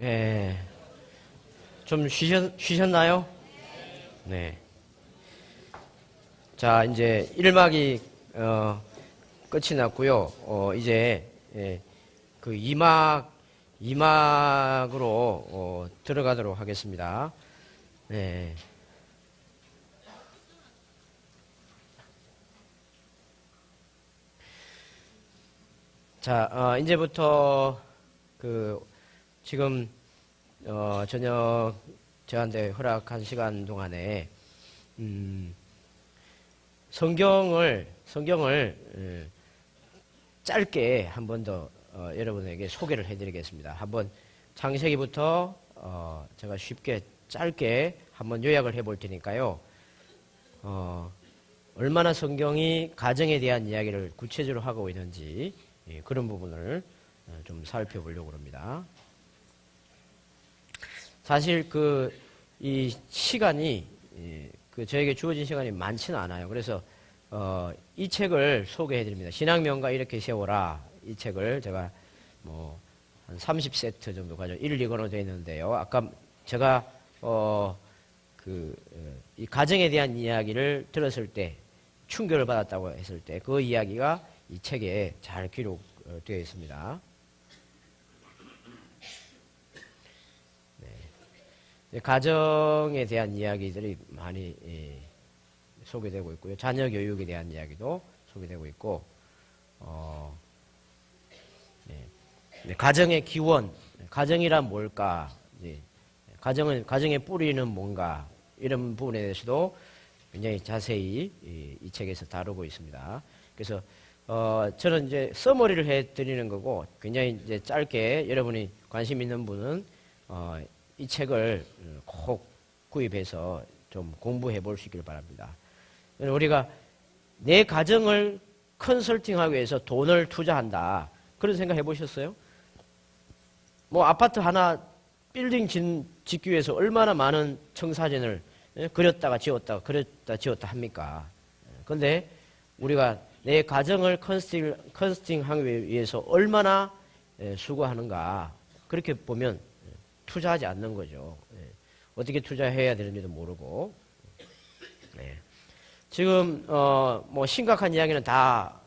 예, 좀 쉬셨나요? 네. 자, 이제 1막이 끝이 났고요. 이제 그 2막으로 들어가도록 하겠습니다. 네. 자, 이제부터 지금 저녁 저한테 허락한 시간 동안에 성경을 짧게 한 번 더 여러분에게 소개를 해드리겠습니다. 한번 창세기부터 제가 쉽게 짧게 한번 요약을 해볼 테니까요. 얼마나 성경이 가정에 대한 이야기를 구체적으로 하고 있는지 그런 부분을 좀 살펴보려고 합니다. 사실 이 시간이 저에게 주어진 시간이 많지는 않아요. 그래서 이 책을 소개해 드립니다. 신앙명가 이렇게 세워라. 이 책을 제가 한 30세트 정도 가지고 1, 2권으로 되어 있는데요. 아까 제가 이 가정에 대한 이야기를 들었을 때 충격을 받았다고 했을 때 그 이야기가 이 책에 잘 기록되어 있습니다. 네. 가정에 대한 이야기들이 많이 소개되고 있고요. 자녀 교육에 대한 이야기도 소개되고 있고, 네. 가정의 기원, 가정이란 뭘까? 가정의 뿌리는 뭔가? 이런 부분에 대해서도 굉장히 자세히 이 책에서 다루고 있습니다. 그래서 저는 이제 서머리를 해드리는 거고, 굉장히 이제 짧게 여러분이 관심 있는 분은 이 책을 꼭 구입해서 좀 공부해 볼 수 있길 바랍니다. 우리가 내 가정을 컨설팅하기 위해서 돈을 투자한다. 그런 생각 해보셨어요? 아파트 하나 빌딩 짓기 위해서 얼마나 많은 청사진을 그렸다 지었다 합니까? 그런데 우리가 내 가정을 컨설팅하기 위해서 얼마나 수고하는가? 그렇게 보면 투자하지 않는 거죠. 어떻게 투자해야 되는지도 모르고. 지금 심각한 이야기는 다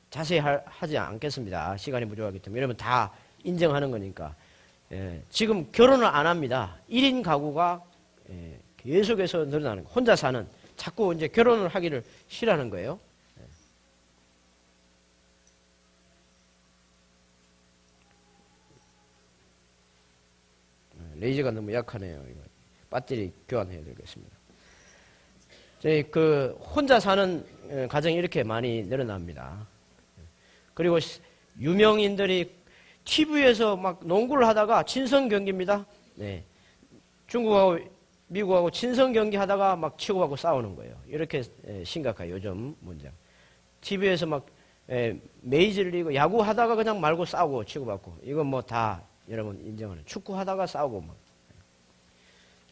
자세히 하지 않겠습니다. 시간이 부족하기 때문에. 여러분 다 인정하는 거니까. 지금 결혼을 안 합니다. 1인 가구가 계속해서 늘어나는 거예요. 혼자 사는, 자꾸 이제 결혼을 하기를 싫어하는 거예요. 레이저가 너무 약하네요. 이거. 배터리 교환해야 되겠습니다. 혼자 사는 가정이 이렇게 많이 늘어납니다. 그리고 유명인들이 TV에서 막 농구를 하다가 친선 경기입니다. 네. 중국하고 미국하고 친선 경기 하다가 막 치고받고 싸우는 거예요. 이렇게 심각해요. 요즘 문제. TV에서 막 메이저리그 야구 하다가 그냥 말고 싸우고 치고받고. 이건 다 여러분 인정하는. 축구 하다가 싸우고 막.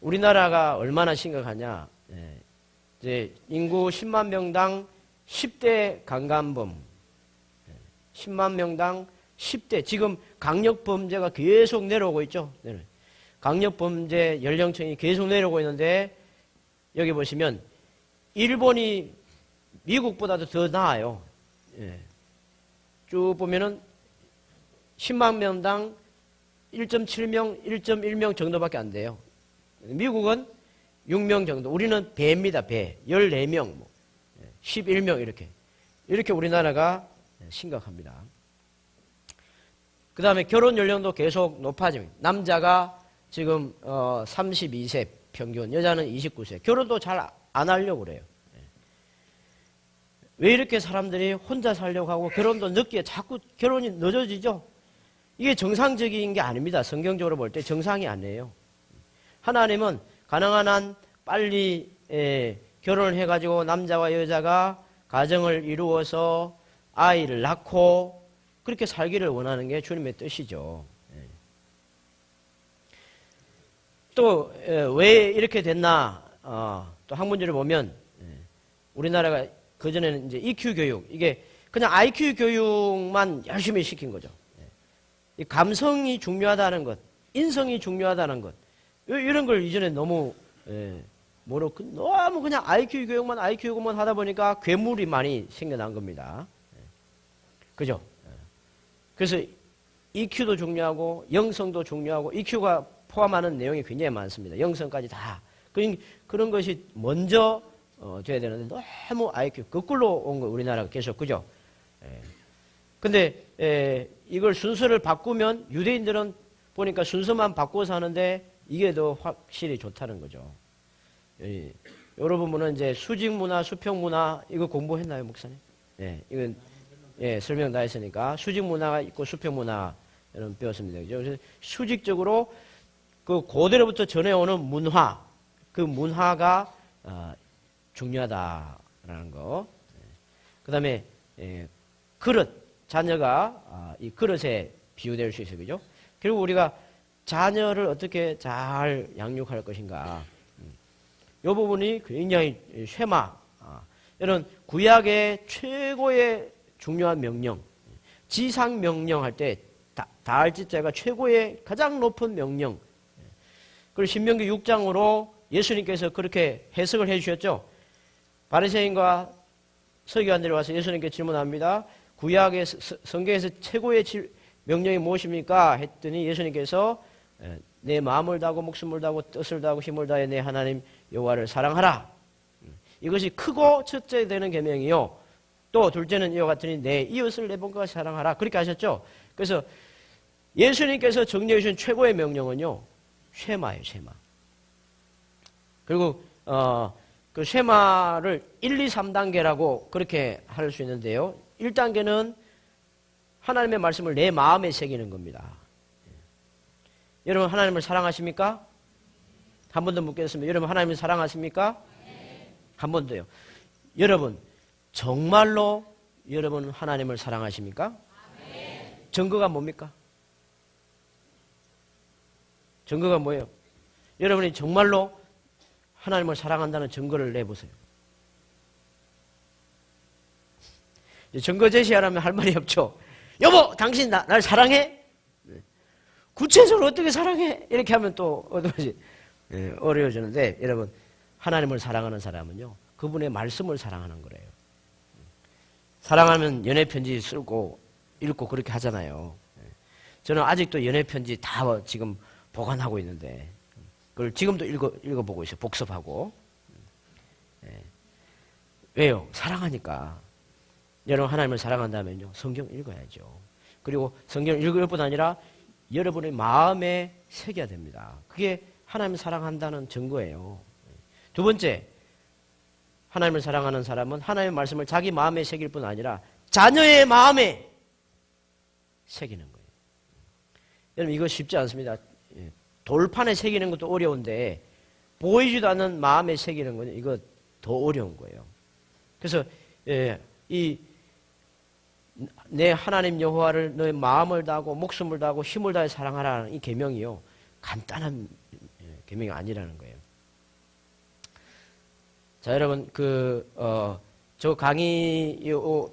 우리나라가 얼마나 심각하냐. 이제 인구 10만 명당 10대 강간범. 10만 명당 10대. 지금 강력범죄가 계속 내려오고 있죠. 강력범죄 연령층이 계속 내려오고 있는데 여기 보시면 일본이 미국보다도 더 나아요. 쭉 보면은 10만 명당 1.7명, 1.1명 정도밖에 안 돼요. 미국은 6명 정도. 우리는 배입니다. 배. 14명, 11명 이렇게 우리나라가 심각합니다. 그 다음에 결혼 연령도 계속 높아집니다. 남자가 지금 32세 평균, 여자는 29세. 결혼도 잘 안 하려고 그래요. 왜 이렇게 사람들이 혼자 살려고 하고 결혼도 늦게 자꾸 결혼이 늦어지죠? 이게 정상적인 게 아닙니다. 성경적으로 볼 때 정상이 아니에요. 하나님은 가능한 한 빨리 결혼을 해가지고 남자와 여자가 가정을 이루어서 아이를 낳고 그렇게 살기를 원하는 게 주님의 뜻이죠. 또 왜 이렇게 됐나? 또 학문지를 보면 우리나라가 그전에는 이제 EQ 교육, 이게 그냥 IQ 교육만 열심히 시킨 거죠. 이 감성이 중요하다는 것, 인성이 중요하다는 것. 이런 걸 이전에 너무 너무 그냥 IQ 교육만 하다 보니까 괴물이 많이 생겨난 겁니다. 그죠? 그래서 EQ도 중요하고 영성도 중요하고 EQ가 포함하는 내용이 굉장히 많습니다. 영성까지 다. 그런 것이 먼저 돼야 되는데 너무 IQ 거꾸로 온 거 우리나라가 계속 그죠? 근데 이걸 순서를 바꾸면 유대인들은 보니까 순서만 바꿔서 하는데 이게 더 확실히 좋다는 거죠. 여러분은 이제 수직 문화, 수평 문화 이거 공부했나요, 목사님? 이건 설명 다 했으니까 수직 문화가 있고 수평 문화 여러분 배웠습니다. 그래서 수직적으로 그 고대로부터 전해오는 문화, 그 문화가 중요하다라는 거. 그다음에 그릇, 자녀가 이 그릇에 비유될 수 있어요, 그죠? 그리고 우리가 자녀를 어떻게 잘 양육할 것인가. 이 부분이 굉장히 쉐마, 이런 구약의 최고의 중요한 명령, 지상 명령 할 때 다알지자가 최고의 가장 높은 명령. 그리고 신명기 6장으로 예수님께서 그렇게 해석을 해주셨죠. 바리새인과 서기관들이 와서 예수님께 질문합니다. 구약의 성경에서 최고의 명령이 무엇입니까? 했더니 예수님께서 내 마음을 다하고 목숨을 다하고 뜻을 다하고 힘을 다해 내 하나님 여호와를 사랑하라. 이것이 크고 첫째 되는 계명이요. 또 둘째는 이와 같으니 내 이웃을 내 몸과 같이 사랑하라. 그렇게 하셨죠. 그래서 예수님께서 정리해 주신 최고의 명령은요. 쉐마예요. 쉐마. 그리고 그 쉐마를 1, 2, 3단계라고 그렇게 할 수 있는데요. 1단계는 하나님의 말씀을 내 마음에 새기는 겁니다. 여러분 하나님을 사랑하십니까? 한 번 더 묻겠습니다. 여러분 하나님을 사랑하십니까? 한 번 더요. 여러분 정말로 여러분 하나님을 사랑하십니까? 증거가 뭡니까? 증거가 뭐예요? 여러분이 정말로 하나님을 사랑한다는 증거를 내보세요. 증거 제시하라면 할 말이 없죠. 여보, 당신 날 사랑해? 구체적으로 어떻게 사랑해? 이렇게 하면 또 어떠지? 어려워지는데 여러분 하나님을 사랑하는 사람은요. 그분의 말씀을 사랑하는 거래요. 사랑하면 연애편지 쓰고 읽고 그렇게 하잖아요. 저는 아직도 연애편지 다 지금 보관하고 있는데 그걸 지금도 읽어보고 있어요. 복습하고. 왜요? 사랑하니까. 여러분 하나님을 사랑한다면요. 성경 읽어야죠. 그리고 성경 읽을 뿐 아니라 여러분의 마음에 새겨야 됩니다. 그게 하나님을 사랑한다는 증거예요. 두 번째, 하나님을 사랑하는 사람은 하나님의 말씀을 자기 마음에 새길 뿐 아니라 자녀의 마음에 새기는 거예요. 여러분 이거 쉽지 않습니다. 돌판에 새기는 것도 어려운데 보이지도 않는 마음에 새기는 거는 이거 더 어려운 거예요. 그래서 내 하나님 여호와를 너의 마음을 다하고 목숨을 다하고 힘을 다해 사랑하라는 이 계명이요. 간단한 계명이 아니라는 거예요. 자, 여러분 저 강의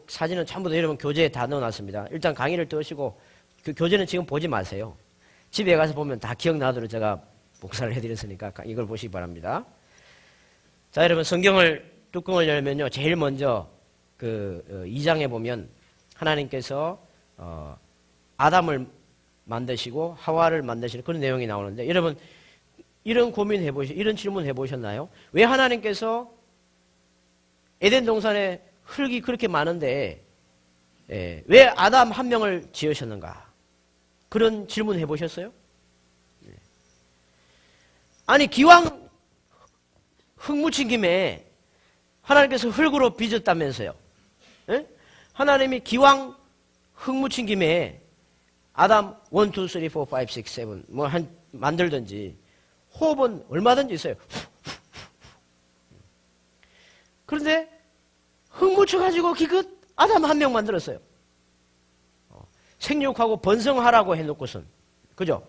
사진은 전부 다 여러분 교재에 다 넣어놨습니다. 일단 강의를 뜨시고 그 교재는 지금 보지 마세요. 집에 가서 보면 다 기억나도록 제가 복사를 해드렸으니까 이걸 보시기 바랍니다. 자, 여러분 성경을 뚜껑을 열면요. 제일 먼저 그 2장에 보면 하나님께서 아담을 만드시고 하와를 만드시는 그런 내용이 나오는데 여러분 이런 이런 질문 해보셨나요? 왜 하나님께서 에덴 동산에 흙이 그렇게 많은데 왜 아담 한 명을 지으셨는가? 그런 질문 해보셨어요? 아니 기왕 흙 묻힌 김에 하나님께서 흙으로 빚었다면서요. 하나님이 기왕 흙 묻힌 김에 아담 1, 2, 3, 4, 5, 6, 7 뭐 만들든지 호흡은 얼마든지 있어요. 그런데 흙 묻혀가지고 기껏 아담 한 명 만들었어요. 생육하고 번성하라고 해놓고선. 그죠?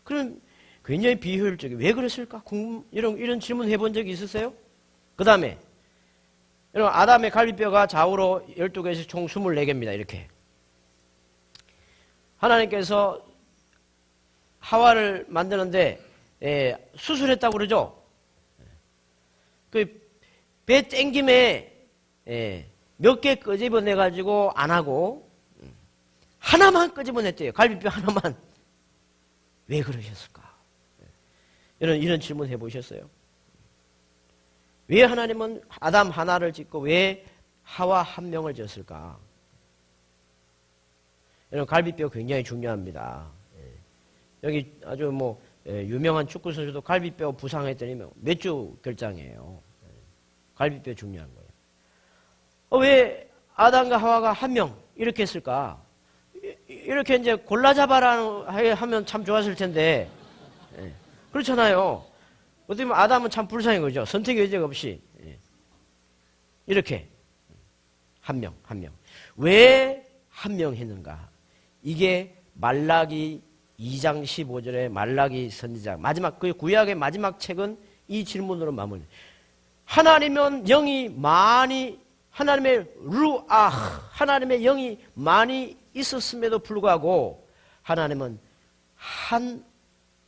그럼 굉장히 비효율적이에요. 왜 그랬을까? 이런 질문 해본 적이 있으세요? 그 다음에 여러분 아담의 갈비뼈가 좌우로 12개에서 총 24개입니다. 이렇게. 하나님께서 하와를 만드는데 수술했다고 그러죠. 그 배 땡김에 몇 개 끄집어내 가지고 안 하고 하나만 끄집어냈대요. 갈비뼈 하나만. 왜 그러셨을까? 이런 질문 해보셨어요? 왜 하나님은 아담 하나를 짓고 왜 하와 한 명을 지었을까? 여러분, 갈비뼈 굉장히 중요합니다. 여기 아주 유명한 축구 선수도 갈비뼈 부상했더니 몇 주 결장이에요. 갈비뼈 중요한 거예요. 왜 아담과 하와가 한 명 이렇게 했을까? 이렇게 이제 골라 잡아라 하면 참 좋았을 텐데, 그렇잖아요. 어떻게 보면 아담은 참 불쌍한 거죠. 선택의 여지가 없이. 이렇게. 한 명. 왜 한 명 했는가? 이게 말라기 2장 15절의 말라기 선지자. 마지막, 그 구약의 마지막 책은 이 질문으로 마무리. 하나님은 영이 많이, 하나님의 하나님의 영이 많이 있었음에도 불구하고 하나님은 한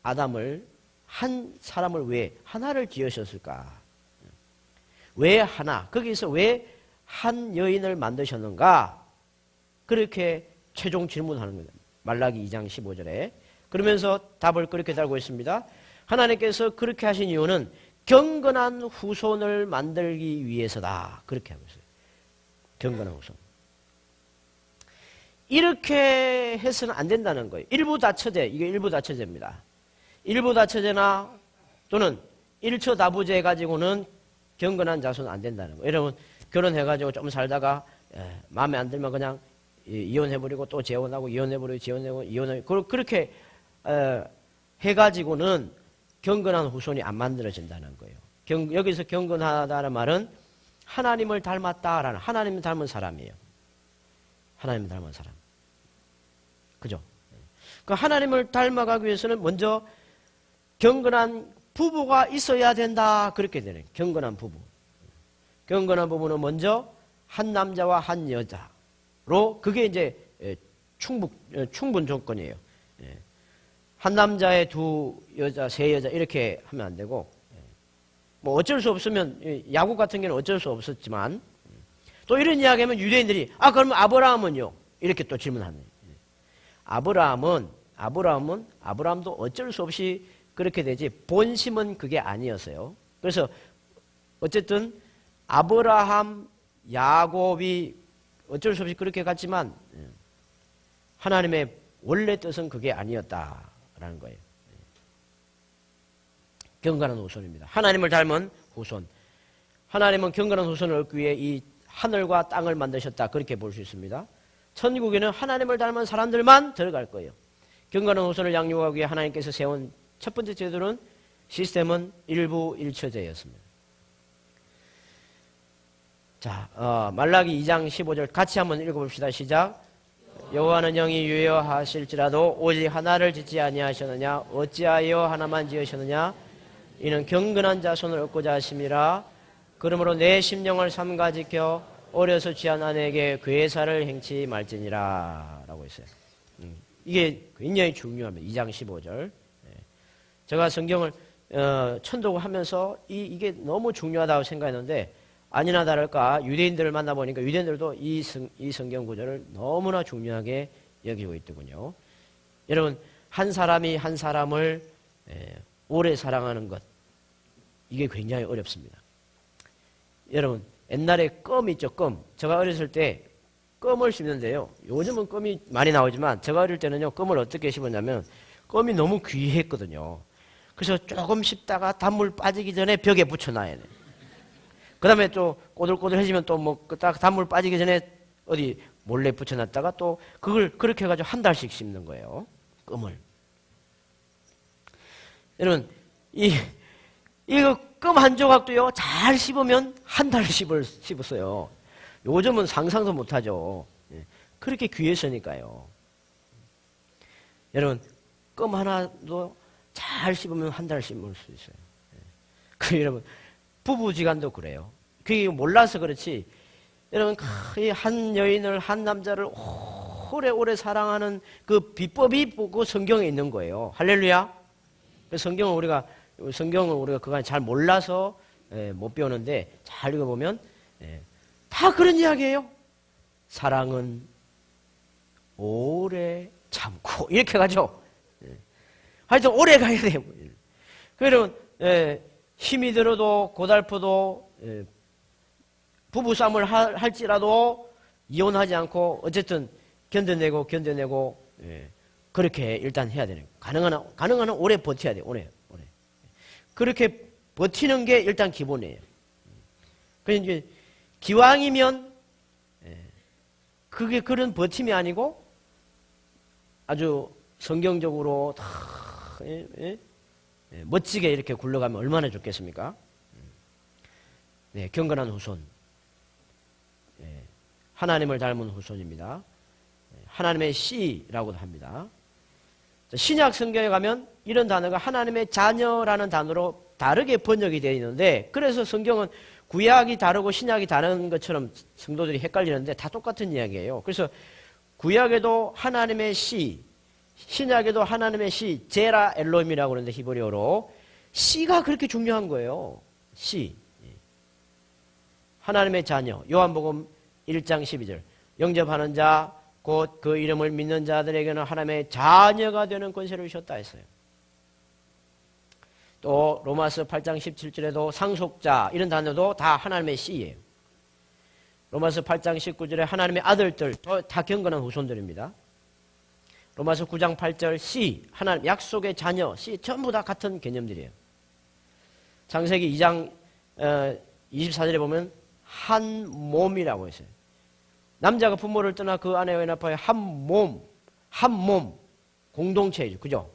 아담을, 한 사람을 왜 하나를 지으셨을까? 왜 하나? 거기서 왜 한 여인을 만드셨는가? 그렇게 최종 질문하는 겁니다. 말라기 2장 15절에. 그러면서 답을 그렇게 달고 있습니다. 하나님께서 그렇게 하신 이유는 경건한 후손을 만들기 위해서다. 그렇게 하고 있어요. 경건한 후손. 이렇게 해서는 안 된다는 거예요. 일부 다처제, 이게 일부 다처제입니다. 일부 다처제나 또는 일처 다부제 가지고는 경건한 자손은 안 된다는 거예요. 여러분, 결혼해가지고 좀 살다가 마음에 안 들면 그냥 이혼해버리고 또 재혼하고 이혼해버리고 재혼하고 이혼하고 그렇게 해가지고는 경건한 후손이 안 만들어진다는 거예요. 여기서 경건하다는 말은 하나님을 닮았다라는, 하나님을 닮은 사람이에요. 하나님을 닮은 사람. 그죠? 그 하나님을 닮아가기 위해서는 먼저 경건한 부부가 있어야 된다. 그렇게 되는 거예요. 경건한 부부. 경건한 부부는 먼저 한 남자와 한 여자로, 그게 이제 충분 조건이에요. 한 남자에 두 여자, 세 여자 이렇게 하면 안 되고, 뭐 어쩔 수 없으면, 야구 같은 경우는 어쩔 수 없었지만, 또 이런 이야기하면 유대인들이 그러면 아브라함은요? 이렇게 또 질문하네요. 아브라함도 어쩔 수 없이 그렇게 되지 본심은 그게 아니었어요. 그래서 어쨌든 아브라함, 야곱이 어쩔 수 없이 그렇게 갔지만 하나님의 원래 뜻은 그게 아니었다라는 거예요. 경건한 후손입니다. 하나님을 닮은 후손. 하나님은 경건한 후손을 얻기 위해 이 하늘과 땅을 만드셨다. 그렇게 볼 수 있습니다. 천국에는 하나님을 닮은 사람들만 들어갈 거예요. 경건한 후손을 양육하기 위해 하나님께서 세운 첫 번째 제도는 시스템은 일부 일처제였습니다. 자, 말라기 2장 15절 같이 한번 읽어봅시다. 시작. 여호와는 영이 유효하실지라도 오직 하나를 짓지 아니하셨느냐? 어찌하여 하나만 지으셨느냐? 이는 경건한 자손을 얻고자 하심이라. 그러므로 내 심령을 삼가 지켜 어려서 취한 아내에게 괴사를 행치 말지니라. 라고 했어요. 이게 굉장히 중요합니다. 2장 15절. 제가 성경을 천독하면서 이게 너무 중요하다고 생각했는데 아니나 다를까 유대인들을 만나보니까 유대인들도 이 성경 구절을 너무나 중요하게 여기고 있더군요. 여러분, 한 사람이 한 사람을 오래 사랑하는 것, 이게 굉장히 어렵습니다. 여러분, 옛날에 껌 있죠, 껌. 제가 어렸을 때 껌을 씹는데요. 요즘은 껌이 많이 나오지만 제가 어릴 때는요, 껌을 어떻게 씹었냐면 껌이 너무 귀했거든요. 그래서 조금 씹다가 단물 빠지기 전에 벽에 붙여놔야 돼요. 그 다음에 또 꼬들꼬들해지면 또 뭐 딱 단물 빠지기 전에 어디 몰래 붙여놨다가 또 그걸 그렇게 해가지고 한 달씩 씹는 거예요. 껌을. 여러분, 이거 껌 한 조각도요, 잘 씹으면 한 달 씹었어요. 요즘은 상상도 못하죠. 그렇게 귀했으니까요. 여러분, 껌 하나도 잘 씹으면 한 달 씹을 수 있어요. 그 여러분, 부부지간도 그래요. 그게 몰라서 그렇지. 여러분, 한 여인을, 한 남자를 오래오래 사랑하는 그 비법이 그 성경에 있는 거예요. 할렐루야. 성경은 우리가 그간 잘 몰라서 못 배우는데 잘 읽어보면 다 그런 이야기예요. 사랑은 오래 참고 이렇게 가죠. 하여튼 오래 가야 돼요. 그러면 힘이 들어도 고달퍼도 부부싸움을 할지라도 이혼하지 않고 어쨌든 견뎌내고 그렇게 일단 해야 되는 거예요. 가능한 한 오래 버텨야 돼요. 오래. 그렇게 버티는 게 일단 기본이에요. 그래서 이제 기왕이면 그게 그런 버팀이 아니고 아주 성경적으로 다 멋지게 이렇게 굴러가면 얼마나 좋겠습니까? 네, 경건한 후손. 하나님을 닮은 후손입니다. 하나님의 씨라고도 합니다. 신약 성경에 가면 이런 단어가 하나님의 자녀라는 단어로 다르게 번역이 되어 있는데, 그래서 성경은 구약이 다르고 신약이 다른 것처럼 성도들이 헷갈리는데 다 똑같은 이야기예요. 그래서 구약에도 하나님의 씨, 신약에도 하나님의 씨, 제라 엘로임이라고 그러는데 히브리어로 씨가 그렇게 중요한 거예요. 씨. 하나님의 자녀. 요한복음 1장 12절. 영접하는 자, 곧 그 이름을 믿는 자들에게는 하나님의 자녀가 되는 권세를 주셨다 했어요. 또 로마서 8장 17절에도 상속자 이런 단어도 다 하나님의 씨예요. 로마서 8장 19절에 하나님의 아들들 다 경건한 후손들입니다. 로마서 9장 8절 씨, 하나님 약속의 자녀, 씨 전부 다 같은 개념들이에요. 창세기 2장 24절에 보면 한 몸이라고 했어요. 남자가 부모를 떠나 그 아내와 연합하여 한 몸 공동체죠. 그죠?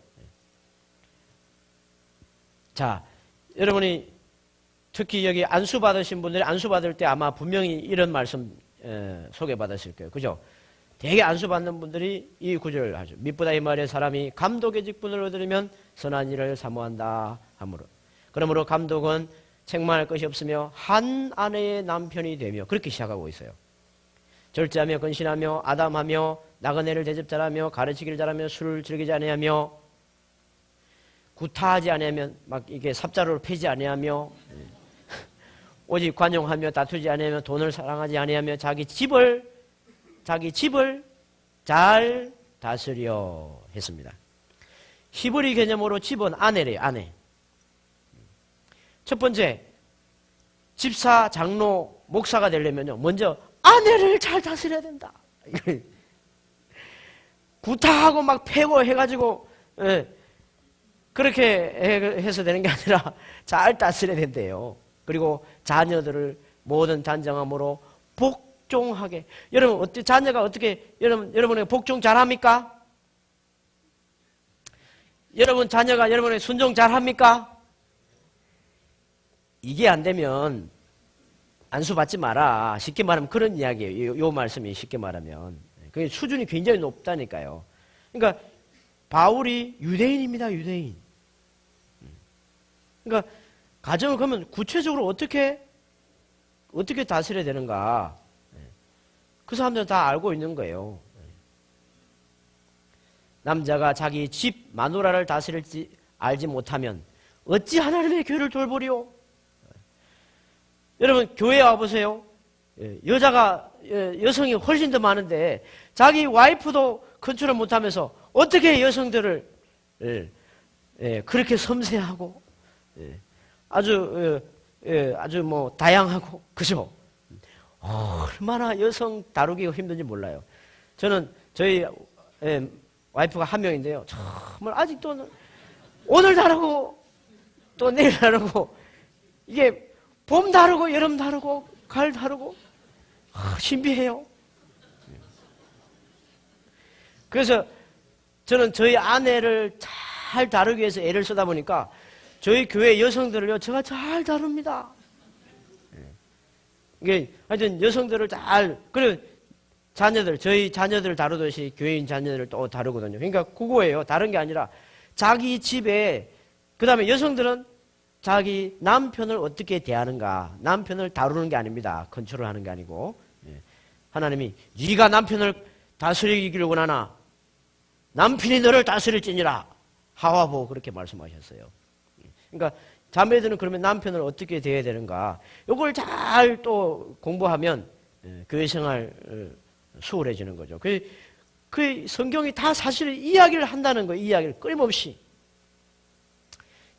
자, 여러분이 특히 여기 안수 받으신 분들이 안수 받을 때 아마 분명히 이런 말씀 소개받았을 거예요. 그죠? 되게 안수 받는 분들이 이 구절을 하죠. 미쁘다 이 말에 사람이 감독의 직분을 얻으려면 선한 일을 사모한다 하므로. 그러므로 감독은 책망할 것이 없으며 한 아내의 남편이 되며 그렇게 시작하고 있어요. 절제하며 근신하며 아담하며 나그네를 대접잘하며 가르치기를 잘하며 술을 즐기지 아니하며 구타하지 아니하면 막 이게 삽자루를 패지 아니하며 오직 관용하며 다투지 아니하며 돈을 사랑하지 아니하며 자기 집을 잘 다스려 했습니다. 히브리 개념으로 집은 아내래요. 아내. 첫 번째 집사, 장로, 목사가 되려면요 먼저 아내를 잘 다스려야 된다. 구타하고 막 패고 해가지고 그렇게 해서 되는 게 아니라 잘 다스려야 된대요. 그리고 자녀들을 모든 단정함으로 복종하게. 여러분 자녀가 어떻게 여러분에게 복종 잘합니까? 여러분 자녀가 여러분에게 순종 잘합니까? 이게 안 되면 안수 받지 마라. 쉽게 말하면 그런 이야기예요. 이 말씀이 쉽게 말하면. 그게 수준이 굉장히 높다니까요. 그러니까 바울이 유대인입니다. 유대인. 그러니까 가정을 그러면 구체적으로 어떻게 다스려야 되는가. 그 사람들은 다 알고 있는 거예요. 남자가 자기 집 마누라를 다스릴지 알지 못하면 어찌 하나님의 교회를 돌보리요? 여러분 교회에 와보세요. 여성이 훨씬 더 많은데 자기 와이프도 컨트롤 못하면서 어떻게 여성들을 그렇게 섬세하고 아주 뭐 다양하고 그죠? 얼마나 여성 다루기가 힘든지 몰라요. 저는 저희 와이프가 한 명인데요. 정말 아직도 오늘 다루고 또 내일 다루고 이게 봄 다르고 여름 다르고 가을 다르고 신비해요. 그래서 저는 저희 아내를 잘 다루기 위해서 애를 쓰다 보니까 저희 교회 여성들을요 제가 잘 다룹니다. 이게 하여튼 여성들을 그리고 저희 자녀들을 다루듯이 교회인 자녀들을 또 다루거든요. 그러니까 그거예요. 다른 게 아니라 자기 집에 그 다음에 여성들은 자기 남편을 어떻게 대하는가. 남편을 다루는 게 아닙니다. 컨트롤하는 게 아니고 하나님이 네가 남편을 다스리기를 원하나 남편이 너를 다스릴지니라. 하와 보고 그렇게 말씀하셨어요. 그러니까 자매들은 그러면 남편을 어떻게 대해야 되는가? 이걸 잘 또 공부하면 교회 생활 수월해지는 거죠. 그 성경이 다 사실 이야기를 한다는 거예요. 이야기를 끊임없이.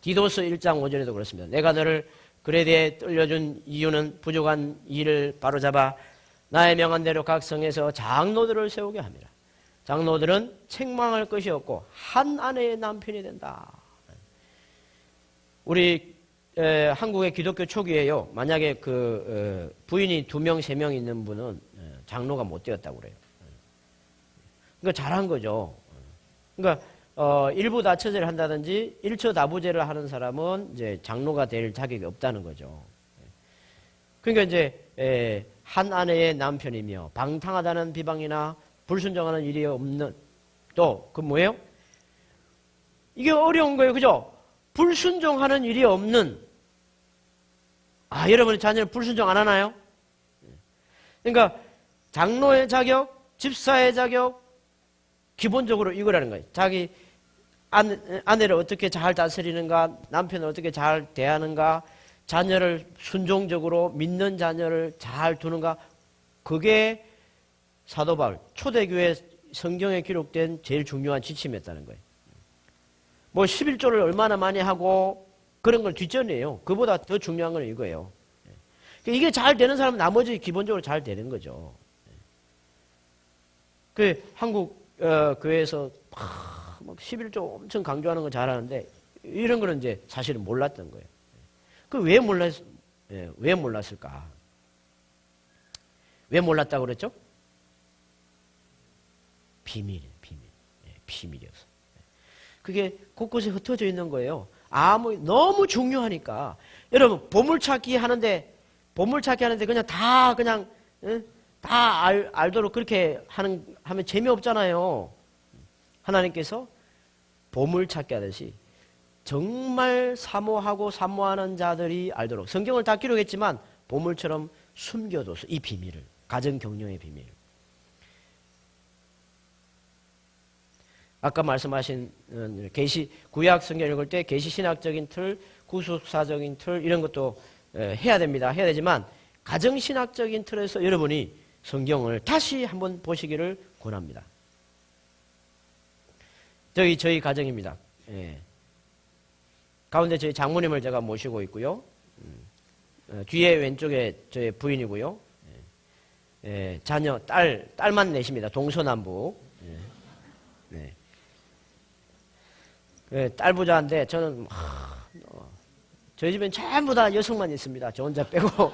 디도서 1장 5절에도 그렇습니다. 내가 너를 그레데에 떨려준 이유는 부족한 일을 바로잡아 나의 명한 대로 각 성에서 장로들을 세우게 합니다. 장로들은 책망할 것이 없고 한 아내의 남편이 된다. 우리 한국의 기독교 초기에요. 만약에 부인이 2명, 3명 있는 분은 장로가 못 되었다고 그래요. 그러니까 잘한 거죠. 그러니까 일부 다처제를 한다든지 일처 다부제를 하는 사람은 이제 장로가 될 자격이 없다는 거죠. 그러니까 이제 한 아내의 남편이며 방탕하다는 비방이나 불순종하는 일이 없는 또 그 뭐예요? 이게 어려운 거예요, 그죠? 불순종하는 일이 없는 여러분의 자녀는 불순종 안 하나요? 그러니까 장로의 자격, 집사의 자격 기본적으로 이거라는 거예요. 자기 아내를 어떻게 잘 다스리는가, 남편을 어떻게 잘 대하는가, 자녀를 순종적으로 믿는 자녀를 잘 두는가, 그게 사도 바울 초대교회 성경에 기록된 제일 중요한 지침이었다는 거예요. 뭐 11조를 얼마나 많이 하고 그런 건 뒷전이에요. 그보다 더 중요한 건 이거예요. 이게 잘 되는 사람은 나머지 기본적으로 잘 되는 거죠. 그 한국 교회에서 막 11조 엄청 강조하는 거 잘하는데 이런 거는 이제 사실은 몰랐던 거예요. 왜 몰랐을까? 왜 몰랐다고 그랬죠? 비밀이에요, 비밀. 비밀이었어. 그게 곳곳에 흩어져 있는 거예요. 너무 중요하니까. 여러분, 보물찾기 하는데 그냥 다 알도록 그렇게 하면 재미없잖아요. 하나님께서 보물찾기 하듯이 정말 사모하고 사모하는 자들이 알도록 성경을 다 기록했지만 보물처럼 숨겨둬서 이 비밀을, 가정 격려의 비밀. 아까 말씀하신 구약 성경 읽을 때 계시 신학적인 틀, 구속사적인 틀 이런 것도 해야 됩니다. 해야 되지만 가정 신학적인 틀에서 여러분이 성경을 다시 한번 보시기를 권합니다. 저희 가정입니다. 가운데 저희 장모님을 제가 모시고 있고요. 뒤에 왼쪽에 저희 부인이고요. 자녀 딸만 넷입니다. 동서남북. 네. 딸 부자인데 저는 저희 집엔 전부 다 여성만 있습니다. 저 혼자 빼고.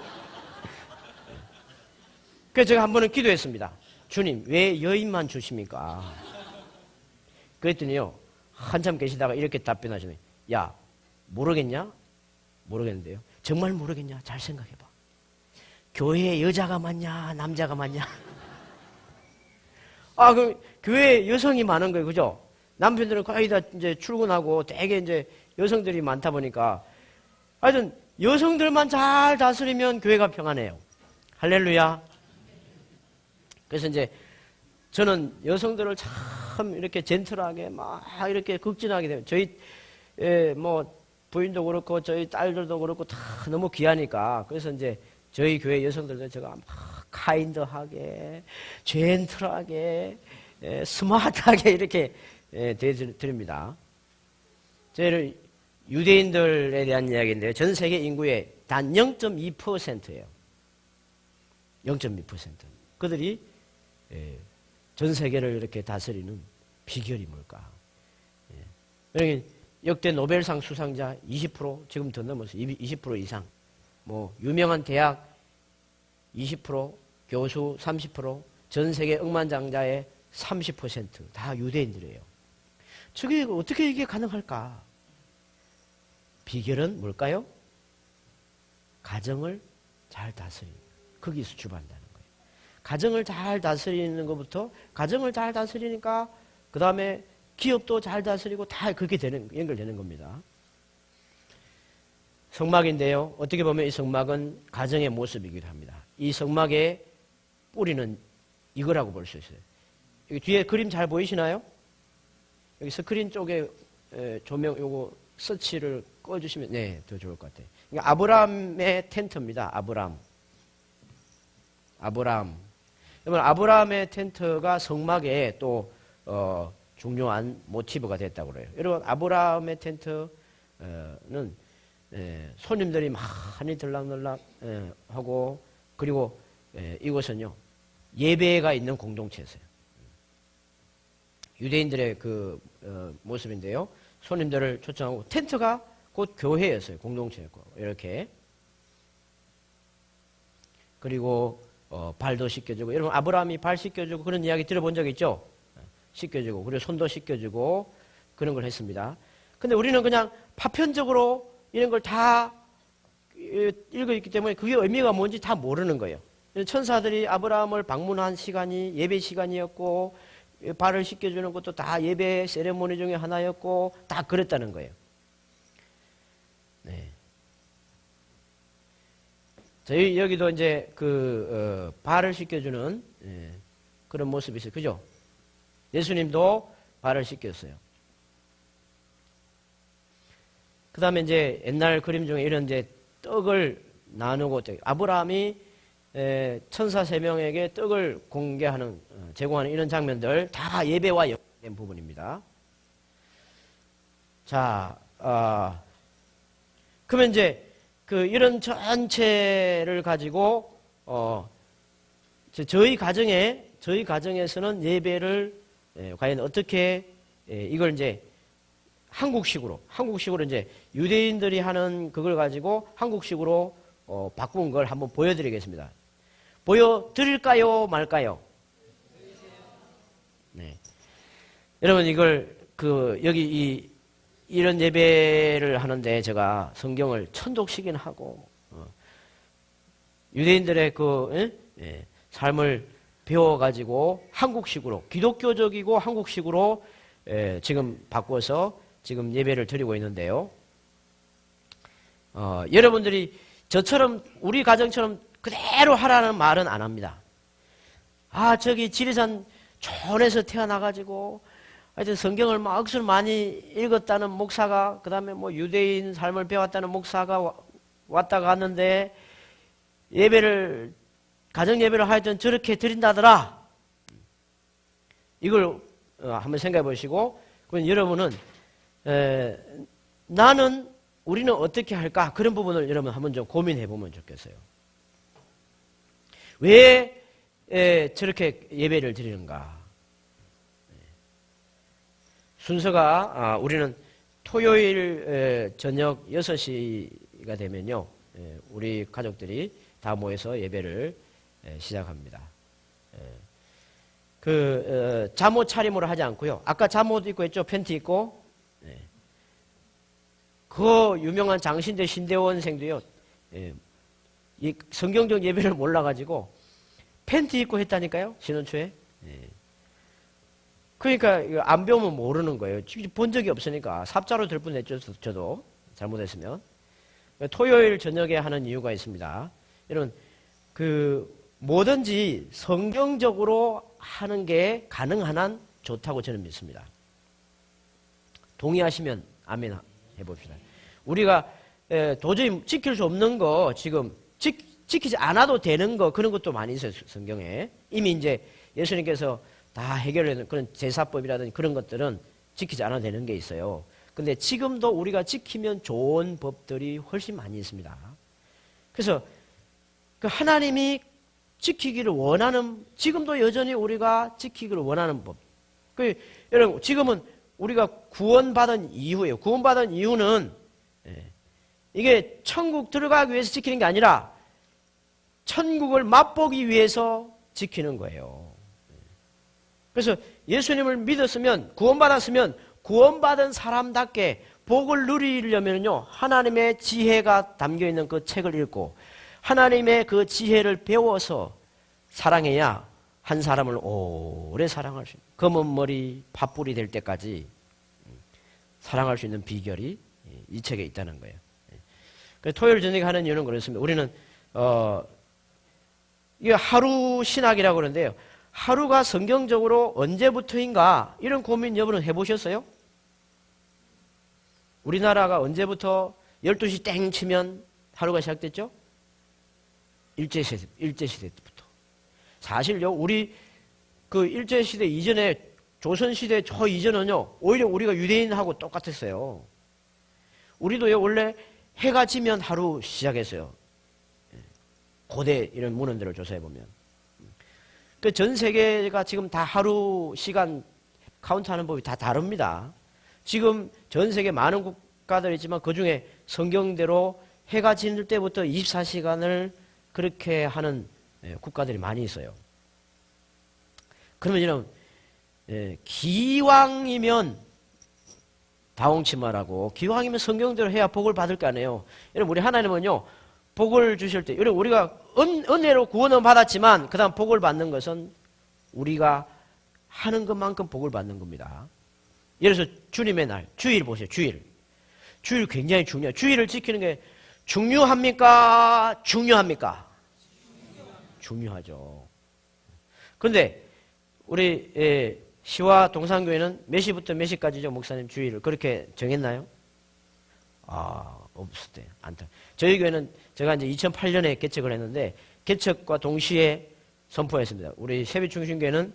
그래서 제가 한 번은 기도했습니다. 주님, 왜 여인만 주십니까? 그랬더니요, 한참 계시다가 이렇게 답변하시네. 야, 모르겠냐? 모르겠는데요. 정말 모르겠냐? 잘 생각해봐. 교회에 여자가 많냐? 남자가 많냐? 그럼 교회에 여성이 많은 거예요. 그죠? 남편들은 거의 다 이제 출근하고 되게 이제 여성들이 많다 보니까 하여튼 여성들만 잘 다스리면 교회가 평안해요. 할렐루야. 그래서 이제 저는 여성들을 참 이렇게 젠틀하게 막 이렇게 극진하게 돼요. 저희 부인도 그렇고 저희 딸들도 그렇고 다 너무 귀하니까 그래서 이제 저희 교회 여성들도 제가 막 카인드하게 젠틀하게 스마트하게 이렇게 대드립니다. 저희는 유대인들에 대한 이야기인데요. 전 세계 인구의 단 0.2%예요. 0.2%. 그들이 전 세계를 이렇게 다스리는 비결이 뭘까? 여기 역대 노벨상 수상자 20% 지금 더 넘어서 20% 이상. 유명한 대학 20%, 교수 30%, 전 세계 억만장자의 30%다 유대인들이에요. 저게 어떻게 이게 가능할까? 비결은 뭘까요? 가정을 잘 다스리는 거기서 출발한다는 거예요. 가정을 잘 다스리는 것부터 가정을 잘 다스리니까 그 다음에 기업도 잘 다스리고 다 그렇게 연결되는 겁니다. 성막인데요. 어떻게 보면 이 성막은 가정의 모습이기도 합니다. 이 성막의 뿌리는 이거라고 볼 수 있어요. 여기 뒤에 그림 잘 보이시나요? 여기 스크린 쪽에 조명 요거 서치를 꺼주시면 네, 더 좋을 것 같아요. 그러니까 아브라함의 텐트입니다. 아브라함. 여러분 아브라함의 텐트가 성막에 또 중요한 모티브가 됐다고 그래요. 여러분 아브라함의 텐트는 손님들이 많이 들락날락 하고 그리고 이곳은요 예배가 있는 공동체였어요. 유대인들의 그 모습인데요. 손님들을 초청하고 텐트가 곧 교회였어요. 공동체였고 이렇게 그리고 발도 씻겨주고 여러분 아브라함이 발 씻겨주고 그런 이야기 들어본 적 있죠? 씻겨주고 그리고 손도 씻겨주고 그런 걸 했습니다. 근데 우리는 그냥 파편적으로 이런 걸 다 읽어있기 때문에 그게 의미가 뭔지 다 모르는 거예요. 천사들이 아브라함을 방문한 시간이 예배 시간이었고 발을 씻겨주는 것도 다 예배 세레모니 중에 하나였고 다 그랬다는 거예요. 네. 저희 여기도 이제 발을 씻겨주는 그런 모습이 있어요. 그죠? 예수님도 발을 씻겼어요. 그 다음에 이제 옛날 그림 중에 이런 이제 떡을 나누고 아브라함이 천사 3명에게 떡을 공개하는 제공하는 이런 장면들 다 예배와 연관된 부분입니다. 자, 그러면 이제 이런 전체를 가지고 저희 가정에서는 예배를 과연 어떻게 이걸 이제 한국식으로 이제 유대인들이 하는 그걸 가지고 한국식으로 바꾼 걸 한번 보여드리겠습니다. 보여드릴까요, 말까요? 네. 여러분 이걸 여기 이런 예배를 하는데 제가 성경을 천독시긴 하고 유대인들의 삶을 배워가지고 한국식으로 기독교적이고 한국식으로 지금 바꿔서 지금 예배를 드리고 있는데요. 여러분들이 저처럼 우리 가정처럼 그대로 하라는 말은 안 합니다. 저기 지리산 촌에서 태어나가지고 하여튼 성경을 막 억수로 많이 읽었다는 목사가 그 다음에 뭐 유대인 삶을 배웠다는 목사가 왔다 갔는데 가정 예배를 하여튼 저렇게 드린다더라. 이걸 한번 생각해 보시고 그럼 여러분은 우리는 어떻게 할까? 그런 부분을 여러분 한번 좀 고민해 보면 좋겠어요. 왜 저렇게 예배를 드리는가? 순서가 우리는 토요일 저녁 6시가 되면요. 우리 가족들이 다 모여서 예배를 시작합니다. 잠옷 차림으로 하지 않고요. 아까 잠옷 입고 했죠? 팬티 입고. 그 유명한 장신대 신대원생도요. 이 성경적 예배를 몰라가지고 팬티 입고 했다니까요. 신혼초에. 그러니까 안 배우면 모르는 거예요. 본 적이 없으니까 삽자로 될 뻔했죠. 저도 잘못했으면. 토요일 저녁에 하는 이유가 있습니다. 여러분 뭐든지 성경적으로 하는 게 가능한 한 좋다고 저는 믿습니다. 동의하시면 아멘 해봅시다. 우리가 도저히 지킬 수 없는 거 지금 지키지 않아도 되는 거 그런 것도 많이 있어요. 성경에 이미 이제 예수님께서 다 해결하는 그런 제사법이라든지 그런 것들은 지키지 않아도 되는 게 있어요. 근데 지금도 우리가 지키면 좋은 법들이 훨씬 많이 있습니다. 그래서 하나님이 지키기를 원하는 지금도 여전히 우리가 지키기를 원하는 법. 여러분 지금은 우리가 구원받은 이후예요. 구원받은 이유는 이게 천국 들어가기 위해서 지키는 게 아니라 천국을 맛보기 위해서 지키는 거예요. 그래서 예수님을 믿었으면 구원받았으면 구원받은 사람답게 복을 누리려면요 하나님의 지혜가 담겨있는 그 책을 읽고 하나님의 그 지혜를 배워서 사랑해야 한 사람을 오래 사랑할 수 있는 검은 머리 팥불이 될 때까지 사랑할 수 있는 비결이 이 책에 있다는 거예요. 그래서 토요일 저녁에 하는 이유는 그렇습니다. 우리는 이게 하루 신학이라고 그러는데요. 하루가 성경적으로 언제부터인가 이런 고민 여러분 해보셨어요? 우리나라가 언제부터 12시 땡 치면 하루가 시작됐죠? 일제시대 때부터. 사실요, 우리 그 일제시대 이전에 조선시대 저 이전은요, 오히려 우리가 유대인하고 똑같았어요. 우리도요, 원래 해가 지면 하루 시작했어요. 고대 이런 문헌들을 조사해보면. 그 전 세계가 지금 다 하루 시간 카운트하는 법이 다 다릅니다. 지금 전 세계 많은 국가들이 있지만 그 중에 성경대로 해가 지는 때부터 24시간을 그렇게 하는 국가들이 많이 있어요. 그러면 여러분, 기왕이면 다홍치마라고 기왕이면 성경대로 해야 복을 받을 거 아니에요. 여러분, 우리 하나님은요, 복을 주실 때, 여러분, 우리가 은혜로 구원은 받았지만, 그 다음 복을 받는 것은 우리가 하는 것만큼 복을 받는 겁니다. 예를 들어서 주님의 날, 주일 보세요, 주일. 주일 굉장히 중요해요. 주일을 지키는 게 중요합니까? 중요합니까? 중요하죠. 그런데 우리 시와 동산교회는 몇 시부터 몇 시까지죠, 목사님 주일을 그렇게 정했나요? 없을 때 안타. 저희 교회는 제가 이제 2008년에 개척을 했는데 개척과 동시에 선포했습니다. 우리 세비중심교회는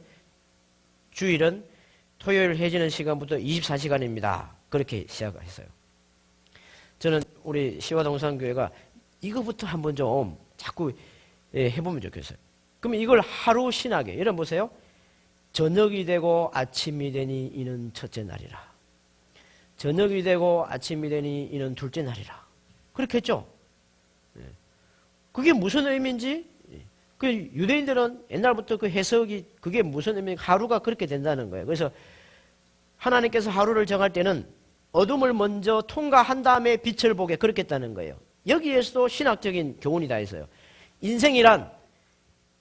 주일은 토요일 해지는 시간부터 24시간입니다. 그렇게 시작했어요. 저는 우리 시와 동산교회가 이거부터 한번 좀 자꾸 해보면 좋겠어요. 그러면 이걸 하루 신학에, 여러분 보세요. 저녁이 되고 아침이 되니 이는 첫째 날이라. 저녁이 되고 아침이 되니 이는 둘째 날이라. 그렇게 했죠. 그게 무슨 의미인지, 그 유대인들은 옛날부터 그 해석이 그게 무슨 의미인지 하루가 그렇게 된다는 거예요. 그래서 하나님께서 하루를 정할 때는 어둠을 먼저 통과한 다음에 빛을 보게 그렇게 했다는 거예요. 여기에서도 신학적인 교훈이 다 있어요. 인생이란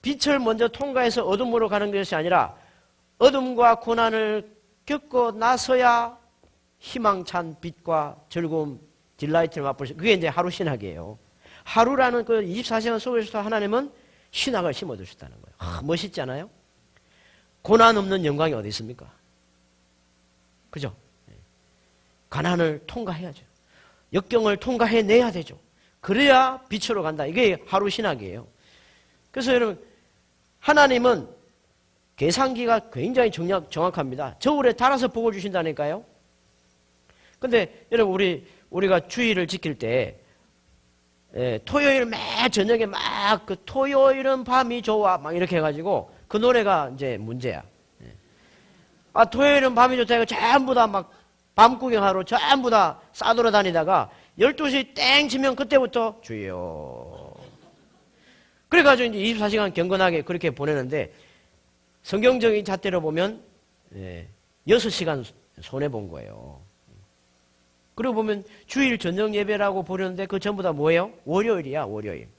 빛을 먼저 통과해서 어둠으로 가는 것이 아니라 어둠과 고난을 겪고 나서야 희망찬 빛과 즐거움, 딜라이트를 맛볼 수, 그게 이제 하루 신학이에요. 하루라는 그 24시간 속에서 하나님은 신학을 심어두셨다는 거예요. 멋있지 않아요? 고난 없는 영광이 어디 있습니까? 그죠? 가난을 통과해야죠. 역경을 통과해내야 되죠. 그래야 빛으로 간다. 이게 하루 신학이에요. 그래서 여러분, 하나님은 계산기가 굉장히 정확합니다. 저울에 달아서 복을 주신다니까요. 근데 여러분, 우리가 주일을 지킬 때, 토요일 매 저녁에 막 그 토요일은 밤이 좋아 막 이렇게 해가지고 그 노래가 이제 문제야. 토요일은 밤이 좋다 해서 전부 다 막 밤 구경하러 전부 다 싸돌아다니다가 12시 땡 치면 그때부터 주여. 그래가지고 이제 24시간 경건하게 그렇게 보내는데 성경적인 잣대로 보면 6시간 손해본 거예요. 그리고 보면 주일 저녁 예배라고 부르는데 그 전부 다 뭐예요? 월요일이야, 월요일.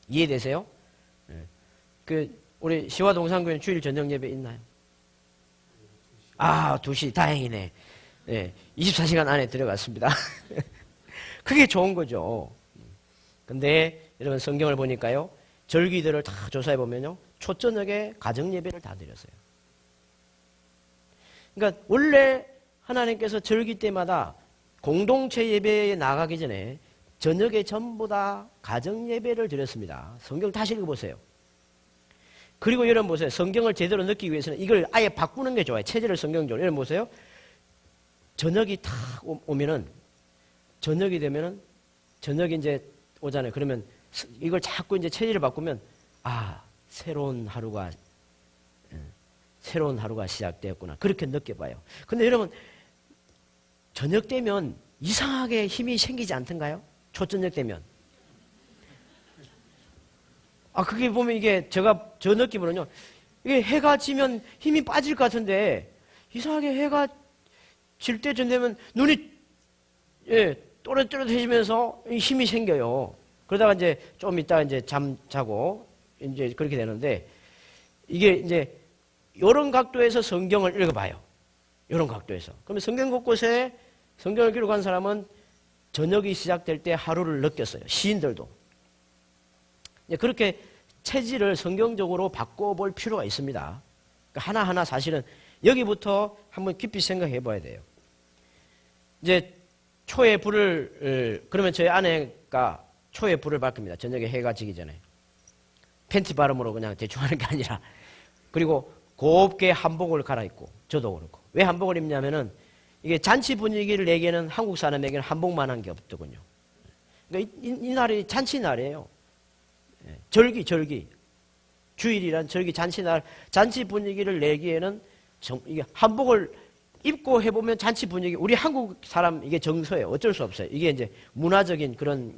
이해되세요? 우리 시와 동산교회는 주일 저녁 예배 있나요? 2시, 다행이네. 24시간 안에 들어갔습니다. 그게 좋은 거죠. 근데 여러분 성경을 보니까요, 절기들을 다 조사해보면요, 초저녁에 가정 예배를 다 드렸어요. 그러니까 원래 하나님께서 절기 때마다 공동체 예배에 나가기 전에 저녁에 전부 다 가정 예배를 드렸습니다. 성경 다시 읽어보세요. 그리고 여러분 보세요. 성경을 제대로 느끼기 위해서는 이걸 아예 바꾸는 게 좋아요. 체제를 성경적으로. 여러분 보세요. 저녁이 탁 오면은, 저녁이 되면은, 저녁이 이제 오잖아요. 그러면 이걸 자꾸 이제 체제를 바꾸면, 새로운 하루가 시작되었구나. 그렇게 느껴봐요. 근데 여러분, 저녁 되면 이상하게 힘이 생기지 않던가요? 초저녁 되면. 그게 보면 이게 저 느낌으로는요, 이게 해가 지면 힘이 빠질 것 같은데, 이상하게 해가 질 때쯤 되면 눈이, 또렷또렷해지면서 힘이 생겨요. 그러다가 이제 좀 이따가 이제 자고, 이제 그렇게 되는데, 이게 이제, 요런 각도에서 성경을 읽어봐요. 요런 각도에서. 그러면 성경 곳곳에 성경을 기록한 사람은 저녁이 시작될 때 하루를 느꼈어요. 시인들도. 그렇게 체질을 성경적으로 바꿔볼 필요가 있습니다. 그러니까 하나하나 사실은 여기부터 한번 깊이 생각해 봐야 돼요. 이제 초에 불을, 그러면 저희 아내가 초에 불을 밝힙니다. 저녁에 해가 지기 전에. 팬티 바람으로 그냥 대충 하는 게 아니라. 그리고 곱게 한복을 갈아입고, 저도 그렇고. 왜 한복을 입냐면은 이게 잔치 분위기를 내기에는 한국 사람에게는 한복만 한 게 없더군요. 그러니까 이 날이 잔치 날이에요. 절기. 주일이란 절기 잔치날, 잔치 분위기를 내기에는 이게 한복을 입고 해보면 잔치 분위기, 우리 한국 사람 이게 정서예요. 어쩔 수 없어요. 이게 이제 문화적인 그런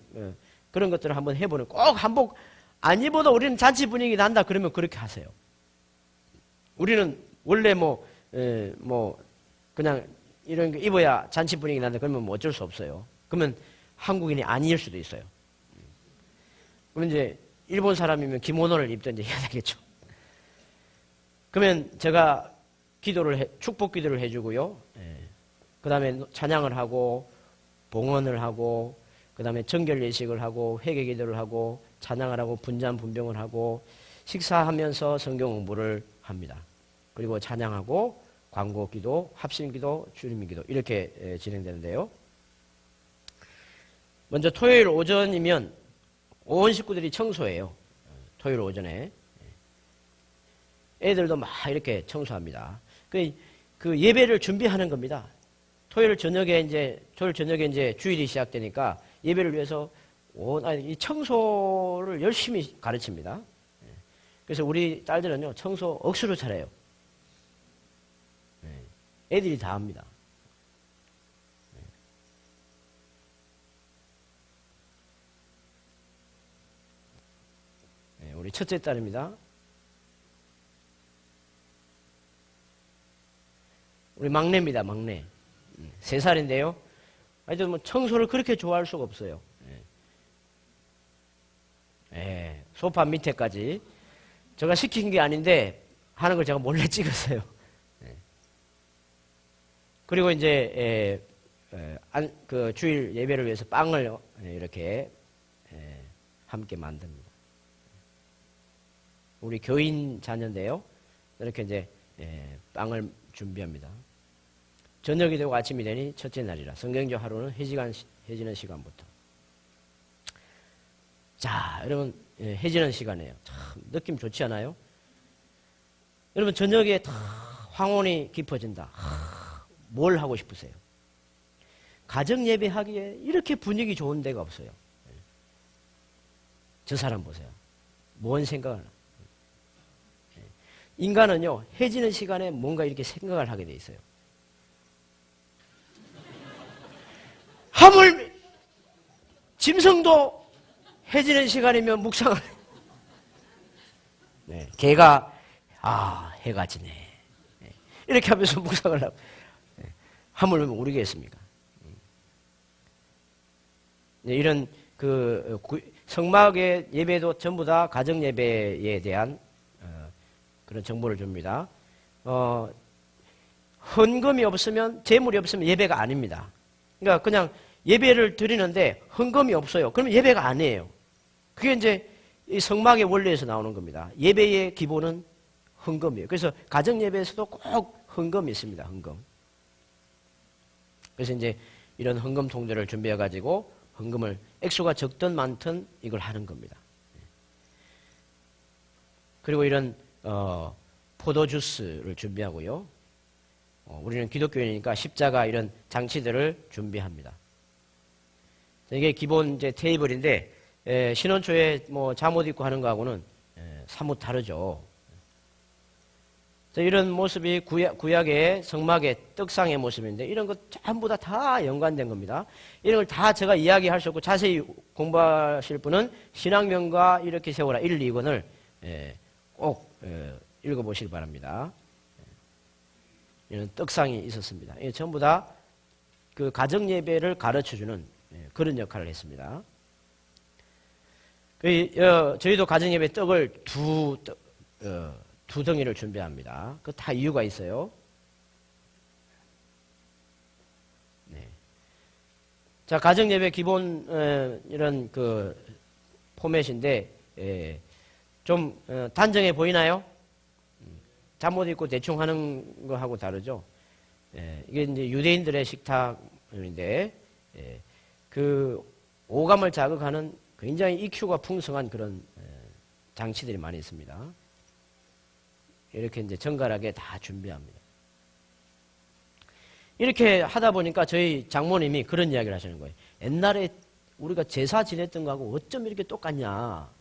것들을 한번 해보는, 꼭 한복 안 입어도 우리는 잔치 분위기 난다 그러면 그렇게 하세요. 우리는 원래 그냥 이런 거 입어야 잔치 분위기 난다 그러면 뭐 어쩔 수 없어요. 그러면 한국인이 아닐 수도 있어요. 그러면 이제 일본 사람이면 기모노를 입든지 해야 되겠죠. 그러면 제가 축복 기도를 해주고요. 그 다음에 찬양을 하고, 봉헌을 하고, 그 다음에 정결 예식을 하고, 회개 기도를 하고, 찬양을 하고, 분잔 분병을 하고, 식사하면서 성경 공부를 합니다. 그리고 찬양하고, 광고 기도, 합심 기도, 주님 기도, 이렇게 진행되는데요. 먼저 토요일 오전이면 온 식구들이 청소해요. 토요일 오전에. 애들도 막 이렇게 청소합니다. 그 예배를 준비하는 겁니다. 토요일 저녁에 이제 주일이 시작되니까 예배를 위해서 이 청소를 열심히 가르칩니다. 그래서 우리 딸들은요, 청소 억수로 잘해요. 애들이 다 합니다. 우리 첫째 딸입니다. 우리 막내입니다, 막내. 3살인데요. 하여튼 뭐 청소를 그렇게 좋아할 수가 없어요. 소파 밑에까지. 제가 시킨 게 아닌데 하는 걸 제가 몰래 찍었어요. 그리고 이제 그 주일 예배를 위해서 빵을 이렇게 함께 만듭니다. 우리 교인 자녀인데요. 이렇게 이제 빵을 준비합니다. 저녁이 되고 아침이 되니 첫째 날이라 성경적 하루는 해지는 시간부터. 자, 여러분, 해지는 시간이에요. 참 느낌 좋지 않아요? 여러분, 저녁에 다 황혼이 깊어진다. 뭘 하고 싶으세요? 가정 예배하기에 이렇게 분위기 좋은 데가 없어요. 저 사람 보세요. 뭔 생각을? 인간은요, 해지는 시간에 뭔가 이렇게 생각을 하게 돼 있어요. 하물 짐승도 해지는 시간이면 묵상을. 개가 해가 지네. 이렇게 하면서 묵상을 하고. 하물며 모르겠습니까? 이런 성막의 예배도 전부 다 가정 예배에 대한 그런 정보를 줍니다. 헌금이 없으면, 재물이 없으면 예배가 아닙니다. 그러니까 그냥 예배를 드리는데 헌금이 없어요. 그러면 예배가 아니에요. 그게 이제 이 성막의 원리에서 나오는 겁니다. 예배의 기본은 헌금이에요. 그래서 가정 예배에서도 꼭 헌금이 있습니다. 헌금. 그래서 이제 이런 헌금 통제를 준비해 가지고 헌금을 액수가 적든 많든 이걸 하는 겁니다. 그리고 이런 포도주스를 준비하고요. 우리는 기독교인이니까 십자가 이런 장치들을 준비합니다. 이게 기본 이제 테이블인데 신혼초에 뭐 잠옷 입고 하는 거하고는 사뭇 다르죠. 이런 모습이 구약의 성막의 떡상의 모습인데 이런 것 전부 다 연관된 겁니다. 이런 걸 다 제가 이야기할 수 없고 자세히 공부하실 분은 신학명과 이렇게 세워라 1, 2권을 꼭 읽어보시기 바랍니다. 이런 떡상이 있었습니다. 이게 전부 다 그 가정 예배를 가르쳐주는 그런 역할을 했습니다. 저희도 가정 예배 떡을 두 덩이를 준비합니다. 그 다 이유가 있어요. 자, 가정 예배 기본 이런 그 포맷인데 좀 단정해 보이나요? 잠옷 입고 대충 하는 거하고 다르죠. 이게 이제 유대인들의 식탁인데 그 오감을 자극하는 굉장히 EQ가 풍성한 그런 장치들이 많이 있습니다. 이렇게 이제 정갈하게 다 준비합니다. 이렇게 하다 보니까 저희 장모님이 그런 이야기를 하시는 거예요. 옛날에 우리가 제사 지냈던 거하고 어쩜 이렇게 똑같냐.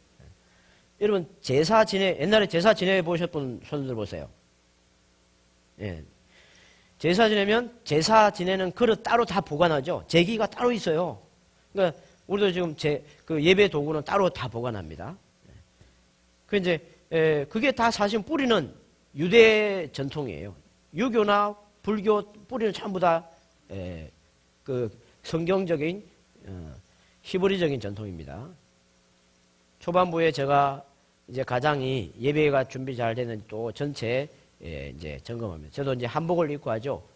여러분, 옛날에 제사 지내보셨던 손들 보세요. 예. 제사 지내면 제사 지내는 그릇 따로 다 보관하죠. 제기가 따로 있어요. 그러니까 우리도 지금 그 예배 도구는 따로 다 보관합니다. 그 이제 그게 다 사실 뿌리는 유대 전통이에요. 유교나 불교 뿌리는 전부 다 그 성경적인 히브리적인 전통입니다. 초반부에 제가 이제 가장이 예배가 준비 잘 되는 또 전체 이제 점검합니다. 저도 이제 한복을 입고 하죠.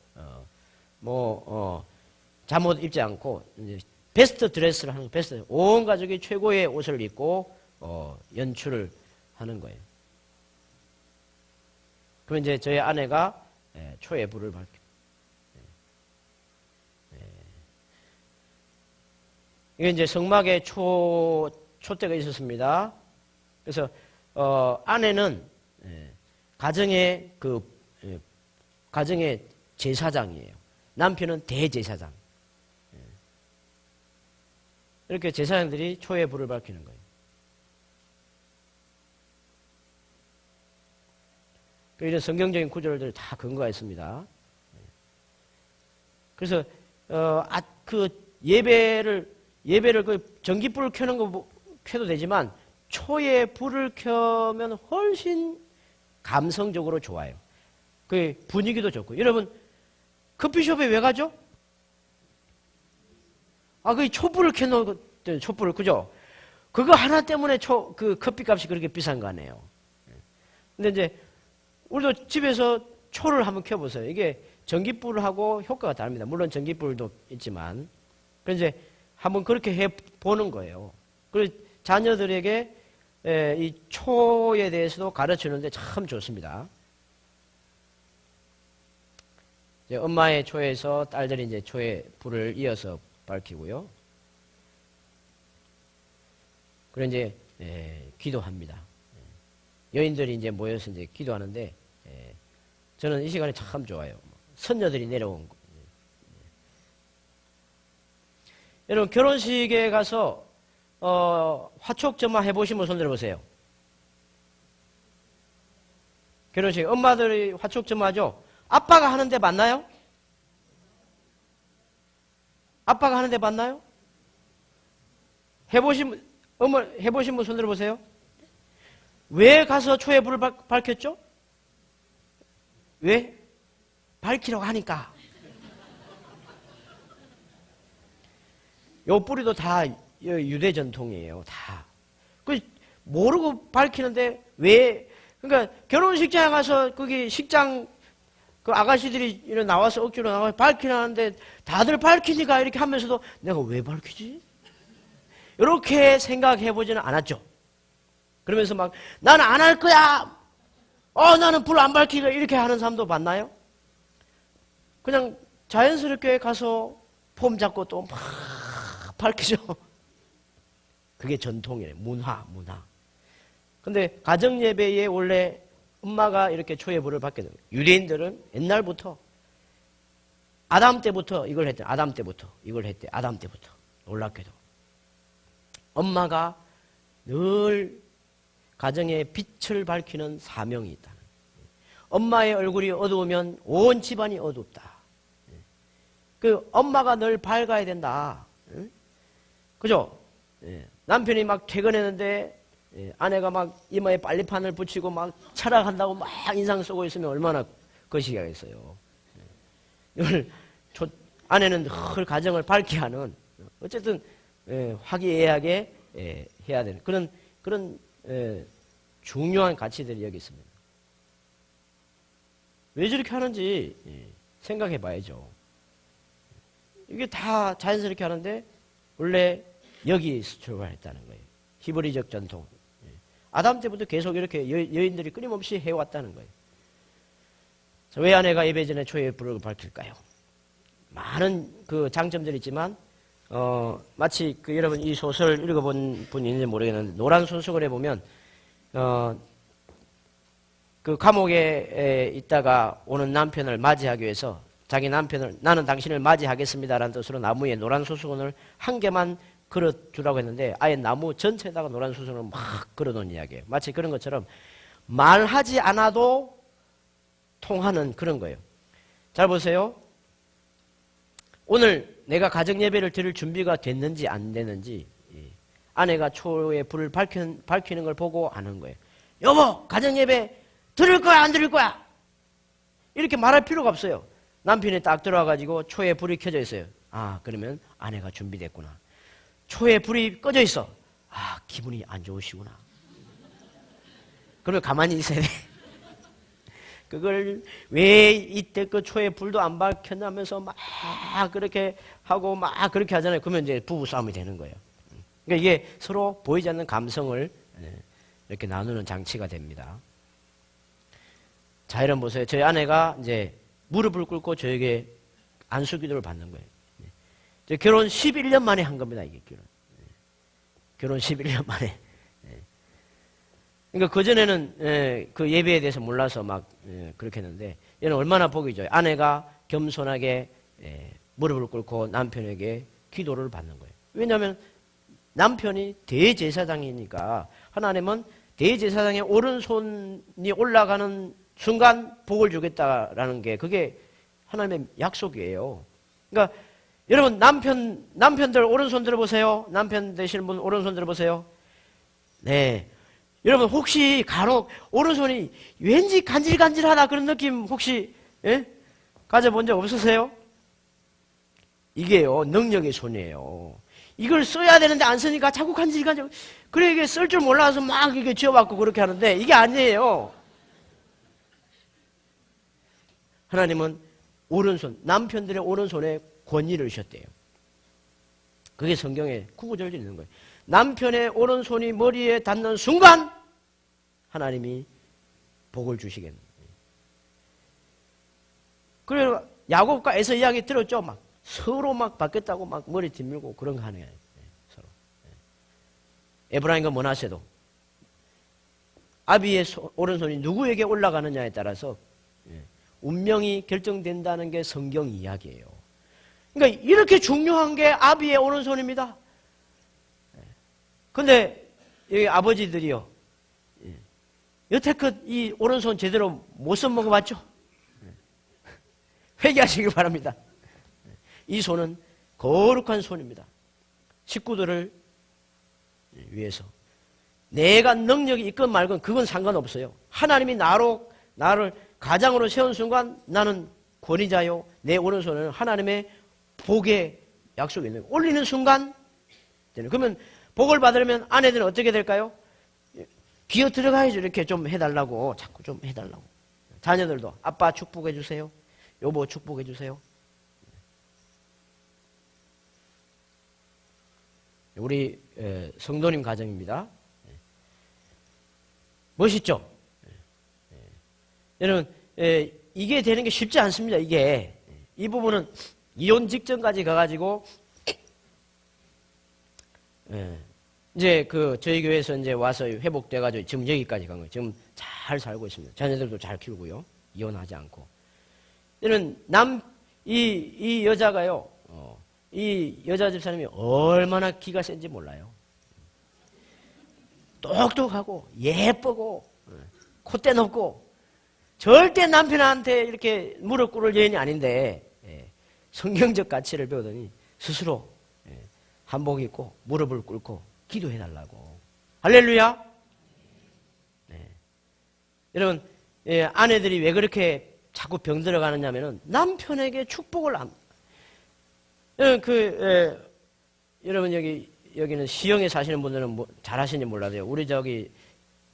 잠옷 입지 않고 이제 베스트 드레스를 하는 베스트 온 가족이 최고의 옷을 입고 연출을 하는 거예요. 그러면 이제 저희 아내가 초에 불을 밝혀. 이게 이제 성막에 촛대가 있었습니다. 그래서 아내는 가정의 가정의 제사장이에요. 남편은 대제사장. 이렇게 제사장들이 초에 불을 밝히는 거예요. 이런 성경적인 구절들 다 근거가 있습니다. 그래서 그 예배를 그 전기불을 켜는 거 켜도 되지만 초에 불을 켜면 훨씬 감성적으로 좋아요. 그 분위기도 좋고. 여러분 커피숍에 왜 가죠? 그 촛불을 켜놓은 촛불을 그죠? 그거 하나 때문에 그 커피값이 그렇게 비싼 거 아니에요. 근데 이제 우리도 집에서 초를 한번 켜보세요. 이게 전기불하고 효과가 다릅니다. 물론 전기불도 있지만. 그래서 이제 한번 그렇게 해보는 거예요. 그리고 자녀들에게 이 초에 대해서도 가르치는데 참 좋습니다. 이제 엄마의 초에서 딸들이 이제 초에 불을 이어서 밝히고요. 그리고 이제 기도합니다. 여인들이 이제 모여서 이제 기도하는데 저는 이 시간이 참 좋아요. 선녀들이 내려온 거. 여러분 결혼식에 가서 화촉점화 해보시면 손 들어보세요. 결혼식 엄마들이 화촉점화하죠. 아빠가 하는데 맞나요? 아빠가 하는데 맞나요? 해보신 분 손 들어보세요. 왜 가서 초에 불을 밝혔죠? 왜? 밝히라고 하니까. 요 뿌리도 다 유대 전통이에요. 다. 그 모르고 밝히는데 왜? 그러니까 결혼식장에 가서 거기 식장 그 아가씨들이 이렇게 나와서 억지로 나와서 밝히라는데 다들 밝히니까 이렇게 하면서도 내가 왜 밝히지? 이렇게 생각해보지는 않았죠. 그러면서 막 나는 안 할 거야. 나는 불 안 밝히려 이렇게 하는 사람도 봤나요? 그냥 자연스럽게 가서 폼 잡고 또 막 밝히죠. 그게 전통이에요. 문화. 근데 가정예배에 원래 엄마가 이렇게 초에 불을 밝게 됩니다. 유대인들은 옛날부터 아담 때부터 이걸 했대. 아담 때부터 이걸 했대. 아담 때부터. 놀랍게도. 엄마가 늘 가정의 빛을 밝히는 사명이 있다. 엄마의 얼굴이 어두우면 온 집안이 어둡다. 그 엄마가 늘 밝아야 된다. 그죠? 남편이 막 퇴근했는데 아내가 막 이마에 빨리판을 붙이고 막 철학한다고 막 인상 쓰고 있으면 얼마나 거시기하겠어요. 이걸 아내는 늘 가정을 밝게 하는 어쨌든 화기애애하게 해야 되는 그런 중요한 가치들이 여기 있습니다. 왜 저렇게 하는지 생각해 봐야죠. 이게 다 자연스럽게 하는데 원래 여기에서 출발했다는 거예요. 히브리적 전통. 아담 때부터 계속 이렇게 여인들이 끊임없이 해왔다는 거예요. 왜 아내가 예배 전에 초의 불을 밝힐까요? 많은 그 장점들이 있지만 마치 그 여러분 이 소설 읽어본 분이 있는지 모르겠는데 노란 손수건에 보면 그 감옥에 있다가 오는 남편을 맞이하기 위해서 자기 남편을 나는 당신을 맞이하겠습니다라는 뜻으로 나무에 노란 손수건을 한 개만 걸어주라고 했는데 아예 나무 전체에다가 노란 손수건을 막 걸어놓은 이야기예요. 마치 그런 것처럼 말하지 않아도 통하는 그런 거예요. 잘 보세요. 오늘 내가 가정 예배를 드릴 준비가 됐는지 안 됐는지 아내가 초의 불을 밝히는 걸 보고 아는 거예요. 여보, 가정 예배 드릴 거야 안 드릴 거야? 이렇게 말할 필요가 없어요. 남편이 딱 들어와가지고 초의 불이 켜져 있어요. 아, 그러면 아내가 준비됐구나. 초의 불이 꺼져 있어. 아, 기분이 안 좋으시구나. 그러면 가만히 있어야 돼. 그걸 왜 이때 그 초의 불도 안 밝혔냐면서 막 그렇게 하고 막 그렇게 하잖아요. 그러면 이제 부부싸움이 되는 거예요. 그러니까 이게 서로 보이지 않는 감성을 이렇게 나누는 장치가 됩니다. 자, 여러분 보세요. 저희 아내가 이제 무릎을 꿇고 저에게 안수기도를 받는 거예요. 결혼 11년 만에 한 겁니다. 이게 결혼 11년 만에. 그러니까 그전에는 그 예배에 대해서 몰라서 막 그렇게 했는데 얘는 얼마나 복이 좋아요. 아내가 겸손하게 무릎을 꿇고 남편에게 기도를 받는 거예요. 왜냐하면 남편이 대제사장이니까 하나님은 대제사장의 오른손이 올라가는 순간 복을 주겠다라는 게 그게 하나님의 약속이에요. 그러니까 여러분 남편들 오른손 들어보세요. 남편 되시는 분 오른손 들어보세요. 네. 여러분 혹시 간혹 오른손이 왠지 간질간질하다 그런 느낌 혹시 가져본 적 없으세요? 이게요 능력의 손이에요. 이걸 써야 되는데 안 쓰니까 자꾸 간질간질. 그래 이게 쓸 줄 몰라서 막 이게 쥐어받고 그렇게 하는데 이게 아니에요. 하나님은 오른손 남편들의 오른손에 권위를 주셨대요. 그게 성경에 구구절절 있는 거예요. 남편의 오른손이 머리에 닿는 순간 하나님이 복을 주시겠는 거예요. 그래서 야곱과 에서 이야기 들었죠. 막 서로 막 받겠다고 막 머리 뒤밀고 그런 거 하는 거예요. 서로. 에브라임과 므낫세도 아비의 오른손이 누구에게 올라가느냐에 따라서 운명이 결정된다는 게 성경 이야기예요. 그러니까 이렇게 중요한 게 아비의 오른손입니다. 근데 여기 아버지들이요. 여태껏 이 오른손 제대로 못 써먹어봤죠? 회개하시기 바랍니다. 이 손은 거룩한 손입니다. 식구들을 위해서. 내가 능력이 있건 말건 그건 상관없어요. 하나님이 나를 가장으로 세운 순간 나는 권위자요. 내 오른손은 하나님의 복의 약속이 있는 거예요. 올리는 순간 그러면 복을 받으려면 아내들은 어떻게 될까요? 기어 들어가야죠. 이렇게 좀 해달라고. 자꾸 좀 해달라고. 자녀들도 아빠 축복해 주세요. 여보 축복해 주세요. 우리 성도님 가정입니다. 멋있죠? 여러분 이게 되는 게 쉽지 않습니다. 이게 이 부분은 이혼 직전까지 가가지고 이제 그 저희 교회에서 이제 와서 회복돼가지고 지금 여기까지 간 거예요. 지금 잘 살고 있습니다. 자녀들도 잘 키우고요. 이혼하지 않고. 여러분 이 여자가요. 이 여자 집사님이 얼마나 기가 센지 몰라요. 똑똑하고 예쁘고 콧대 높고 절대 남편한테 이렇게 무릎 꿇을 여인이 아닌데 성경적 가치를 배우더니 스스로 한복 입고 무릎을 꿇고 기도해달라고. 할렐루야. 네. 여러분 아내들이 왜 그렇게 자꾸 병들어가느냐면은 남편에게 축복을 안. 여러분 여기는 시흥에 사시는 분들은 잘 아시는지 몰라도요. 우리 저기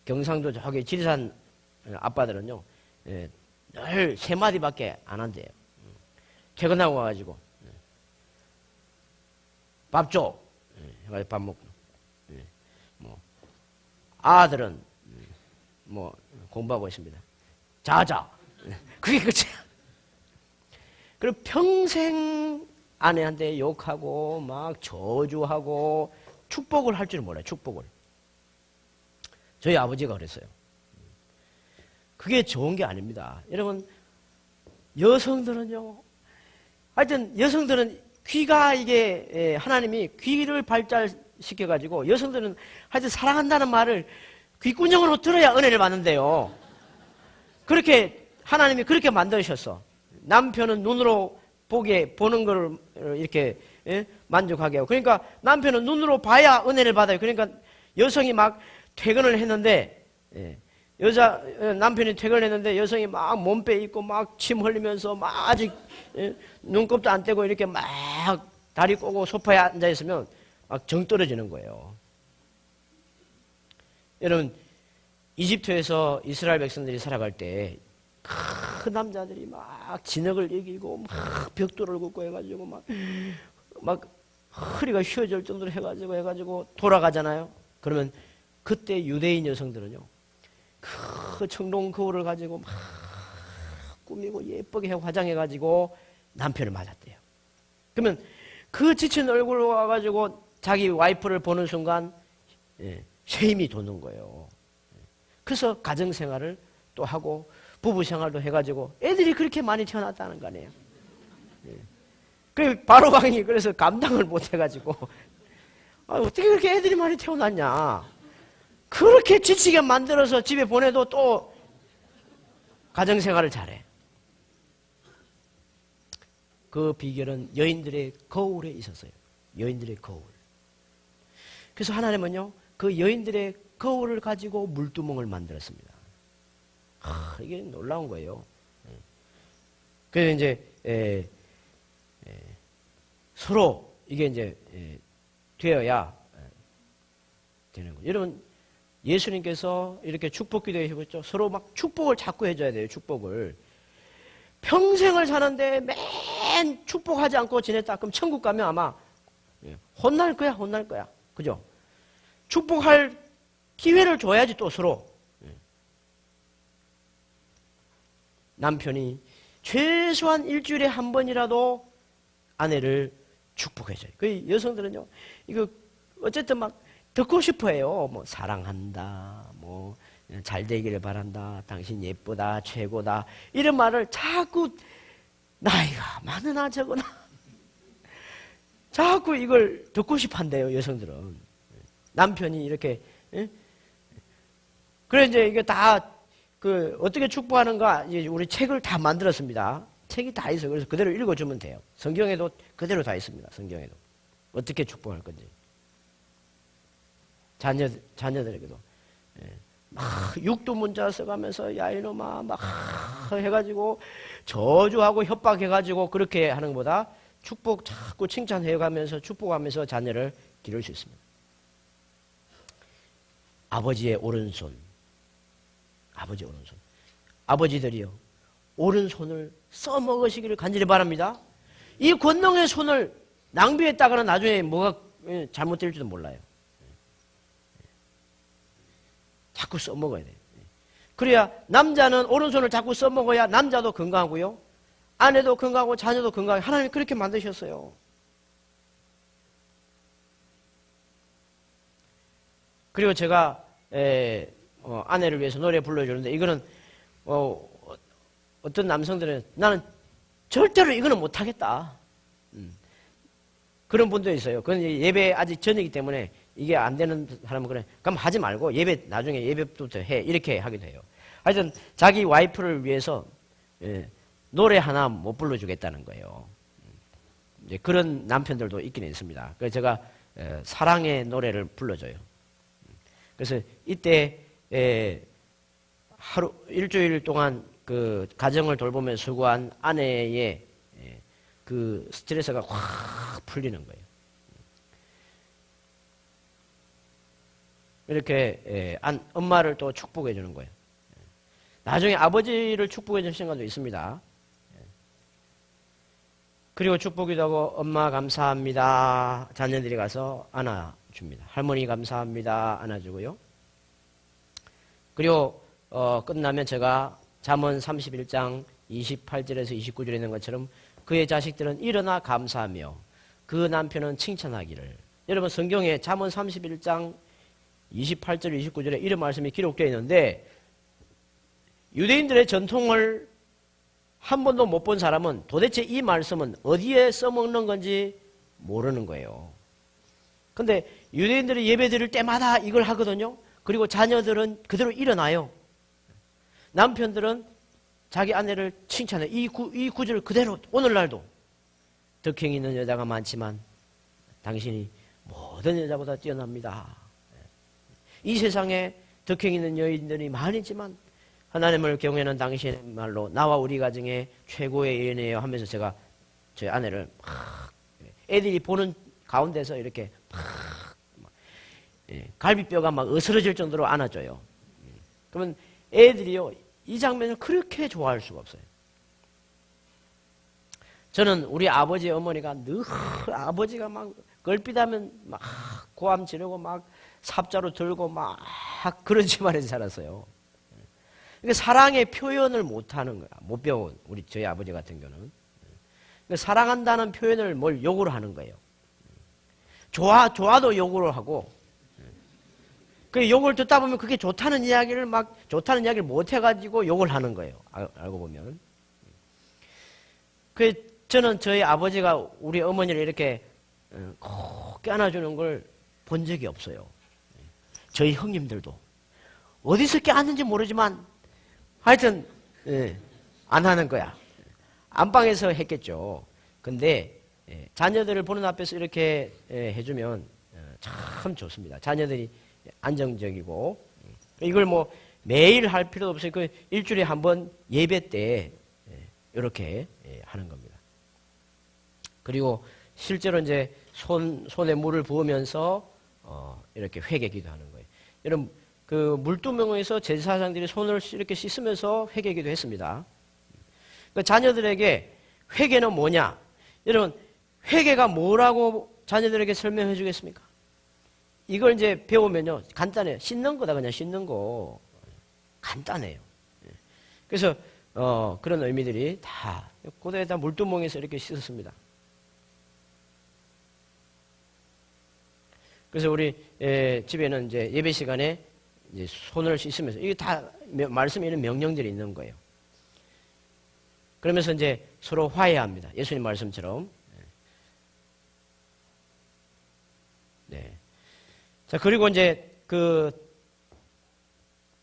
경상도 저기 지리산 아빠들은요, 늘 세 마디밖에 안 한대요. 퇴근하고 와가지고 밥 줘. 해가지고 밥 먹고. 뭐 아들은 뭐 공부하고 있습니다. 자자. 그게 끝이야. 그리고 평생 아내한테 욕하고 막 저주하고 축복을 할 줄 몰라요. 축복을. 저희 아버지가 그랬어요. 그게 좋은 게 아닙니다. 여러분, 여성들은요, 하여튼 여성들은 귀가 이게 하나님이 귀를 발달시켜가지고 여성들은 하여튼 사랑한다는 말을 귓구녕으로 들어야 은혜를 받는데요. 그렇게 하나님이 그렇게 만드셨어. 남편은 눈으로 보는 거를 이렇게 만족하게 하고. 그러니까 남편은 눈으로 봐야 은혜를 받아요. 그러니까 여성이 막 퇴근을 했는데 남편이 퇴근을 했는데 여성이 막 몸빼 입고 막 침 흘리면서 막 아직 눈곱도 안 떼고 이렇게 막 다리 꼬고 소파에 앉아 있으면 막 정 떨어지는 거예요. 여러분, 이집트에서 이스라엘 백성들이 살아갈 때 그 남자들이 막 진흙을 이기고 막 벽돌을 긋고 해가지고 막 허리가 휘어질 정도로 해가지고 돌아가잖아요. 그러면 그때 유대인 여성들은요, 그 청동 거울을 가지고 막 꾸미고 예쁘게 화장해가지고 남편을 맞았대요. 그러면 그 지친 얼굴로 와가지고 자기 와이프를 보는 순간 쉐임이 돋는 거예요. 그래서 가정생활을 또 하고 부부생활도 해가지고 애들이 그렇게 많이 태어났다는 거 아니에요. 그 바로왕이 그래서 감당을 못해가지고 어떻게 그렇게 애들이 많이 태어났냐. 그렇게 지치게 만들어서 집에 보내도 또 가정생활을 잘해. 그 비결은 여인들의 거울에 있었어요. 여인들의 거울. 그래서 하나님은요, 그 여인들의 거울을 가지고 물두멍을 만들었습니다. 이게 놀라운 거예요. 그래서 이제 서로 이게 이제 되어야 되는 거예요. 여러분, 예수님께서 이렇게 축복 기도해 보셨죠? 서로 막 축복을 자꾸 해줘야 돼요. 축복을. 평생을 사는데 맨 축복하지 않고 지냈다. 그럼 천국 가면 아마 혼날 거야. 그죠? 축복할 기회를 줘야지 또 서로. 남편이 최소한 일주일에 한 번이라도 아내를 축복해줘요. 그 여성들은요, 이거 어쨌든 막 듣고 싶어 해요. 뭐, 사랑한다, 뭐, 잘 되기를 바란다, 당신 예쁘다, 최고다. 이런 말을 자꾸, 나이가 많으나 적으나. 자꾸 이걸 듣고 싶어 한대요, 여성들은. 남편이 이렇게, 그래, 이제 이게 다, 어떻게 축복하는가, 이제 우리 책을 다 만들었습니다. 책이 다 있어요. 그래서 그대로 읽어주면 돼요. 성경에도 그대로 다 있습니다. 성경에도. 어떻게 축복할 건지. 자녀들에게도. 막 육두문자 써가면서 야 이놈아 막 해가지고 저주하고 협박해가지고 그렇게 하는 것보다 축복 자꾸 칭찬해가면서 축복하면서 자녀를 기를 수 있습니다. 아버지의 오른손. 아버지들이요, 오른손을 써먹으시기를 간절히 바랍니다. 이 권능의 손을 낭비했다가는 나중에 뭐가 잘못될지도 몰라요. 자꾸 써먹어야 돼요. 그래야 남자는 오른손을 자꾸 써먹어야 남자도 건강하고요, 아내도 건강하고 자녀도 건강하고. 하나님이 그렇게 만드셨어요. 그리고 제가 아내를 위해서 노래 불러주는데 이거는 어떤 남성들은 나는 절대로 이거는 못하겠다. 그런 분도 있어요. 그건 예배 아직 전이기 때문에 이게 안 되는 사람은 그래. 그럼 하지 말고 나중에 예배부터 해. 이렇게 하기도 해요. 하여튼 자기 와이프를 위해서 노래 하나 못 불러주겠다는 거예요. 이제 그런 남편들도 있기는 있습니다. 그래서 제가 사랑의 노래를 불러줘요. 그래서 이때 일주일 동안 그 가정을 돌보면서 수고한 아내의 그 스트레스가 확 풀리는 거예요. 이렇게 엄마를 또 축복해 주는 거예요. 나중에 아버지를 축복해 주는 시간도 있습니다. 그리고 축복기도 하고 엄마 감사합니다. 자녀들이 가서 안아줍니다. 할머니 감사합니다. 안아주고요. 그리고 끝나면 제가 잠언 31장 28절에서 29절에 있는 것처럼 그의 자식들은 일어나 감사하며 그 남편은 칭찬하기를. 여러분 성경에 잠언 31장 28절 29절에 이런 말씀이 기록되어 있는데 유대인들의 전통을 한 번도 못 본 사람은 도대체 이 말씀은 어디에 써먹는 건지 모르는 거예요. 근데 유대인들이 예배 드릴 때마다 이걸 하거든요. 그리고 자녀들은 그대로 일어나요. 남편들은 자기 아내를 칭찬해. 이 구절 그대로 오늘날도 덕행 있는 여자가 많지만 당신이 모든 여자보다 뛰어납니다. 이 세상에 덕행 있는 여인들이 많이지만 하나님을 경외하는 당신의 말로 나와 우리 가정의 최고의 연애예요 하면서 제가 저희 아내를 막 애들이 보는 가운데서 이렇게 막 갈비뼈가 막 으스러질 정도로 안아줘요. 그러면 애들이요 이 장면을 그렇게 좋아할 수가 없어요. 저는 우리 아버지 어머니가 늘 아버지가 막 걸핏하면 막 고함 지르고 막 삽자루 들고 막 그런 집안에서 살았어요. 그러니까 사랑의 표현을 못하는 거야. 못 배운 저희 아버지 같은 경우는. 그러니까 사랑한다는 표현을 뭘 욕을 하는 거예요. 좋아도 욕을 하고. 그 욕을 듣다 보면 그게 좋다는 이야기를 못 해가지고 욕을 하는 거예요. 알고 보면. 그 저는 저희 아버지가 우리 어머니를 이렇게 꼭 껴안아주는 걸 본 적이 없어요. 저희 형님들도 어디서 껴안는지 모르지만 하여튼 안 하는 거야. 안방에서 했겠죠. 근데 자녀들을 보는 앞에서 이렇게 해주면 참 좋습니다. 자녀들이 안정적이고 이걸 뭐 매일 할 필요도 없어요. 그 일주일에 한 번 예배 때 이렇게 하는 겁니다. 그리고 실제로 이제 손에 물을 부으면서 이렇게 회개 기도하는 거예요. 여러분 그 물두멍에서 제사장들이 손을 이렇게 씻으면서 회개 기도했습니다. 그 자녀들에게 회개는 뭐냐? 여러분 회개가 뭐라고 자녀들에게 설명해 주겠습니까? 이걸 이제 배우면요 간단해요. 씻는 거다 그냥 씻는 거 간단해요. 그래서 그런 의미들이 다 고대에다 물두멍에서 이렇게 씻었습니다. 그래서 우리 집에는 이제 예배 시간에 이제 손을 씻으면서 이게 다 말씀에 있는 명령들이 있는 거예요. 그러면서 이제 서로 화해합니다. 예수님 말씀처럼. 네. 자, 그리고 이제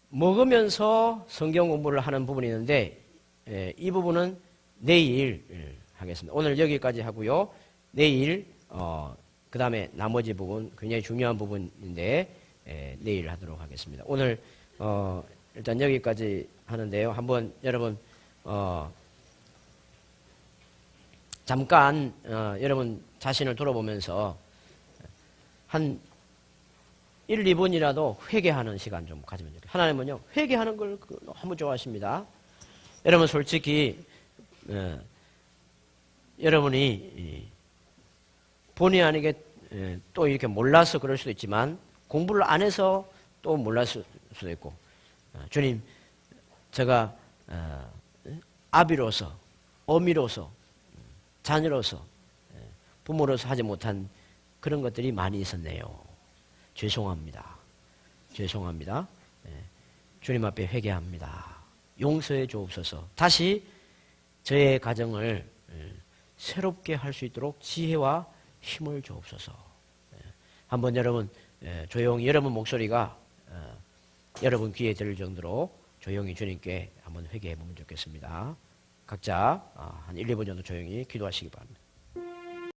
먹으면서 성경 공부를 하는 부분이 있는데, 이 부분은 내일 하겠습니다. 오늘 여기까지 하고요. 내일, 그 다음에 나머지 부분, 굉장히 중요한 부분인데, 내일 하도록 하겠습니다. 오늘, 일단 여기까지 하는데요. 한번 여러분, 잠깐, 여러분 자신을 돌아보면서 한 1, 2분이라도 회개하는 시간 좀 가지면 좋겠어요. 하나님은요, 회개하는 걸 너무 좋아하십니다. 여러분 솔직히, 여러분이 본의 아니게 또 이렇게 몰라서 그럴 수도 있지만 공부를 안 해서 또 몰랐을 수도 있고 주님 제가 아비로서 어미로서 자녀로서 부모로서 하지 못한 그런 것들이 많이 있었네요. 죄송합니다. 죄송합니다. 주님 앞에 회개합니다. 용서해 주옵소서. 다시 저의 가정을 새롭게 할 수 있도록 지혜와 힘을 주옵소서. 한번 여러분 조용히 여러분 목소리가 여러분 귀에 들을 정도로 조용히 주님께 한번 회개해 보면 좋겠습니다. 각자 한 1, 2분 정도 조용히 기도하시기 바랍니다.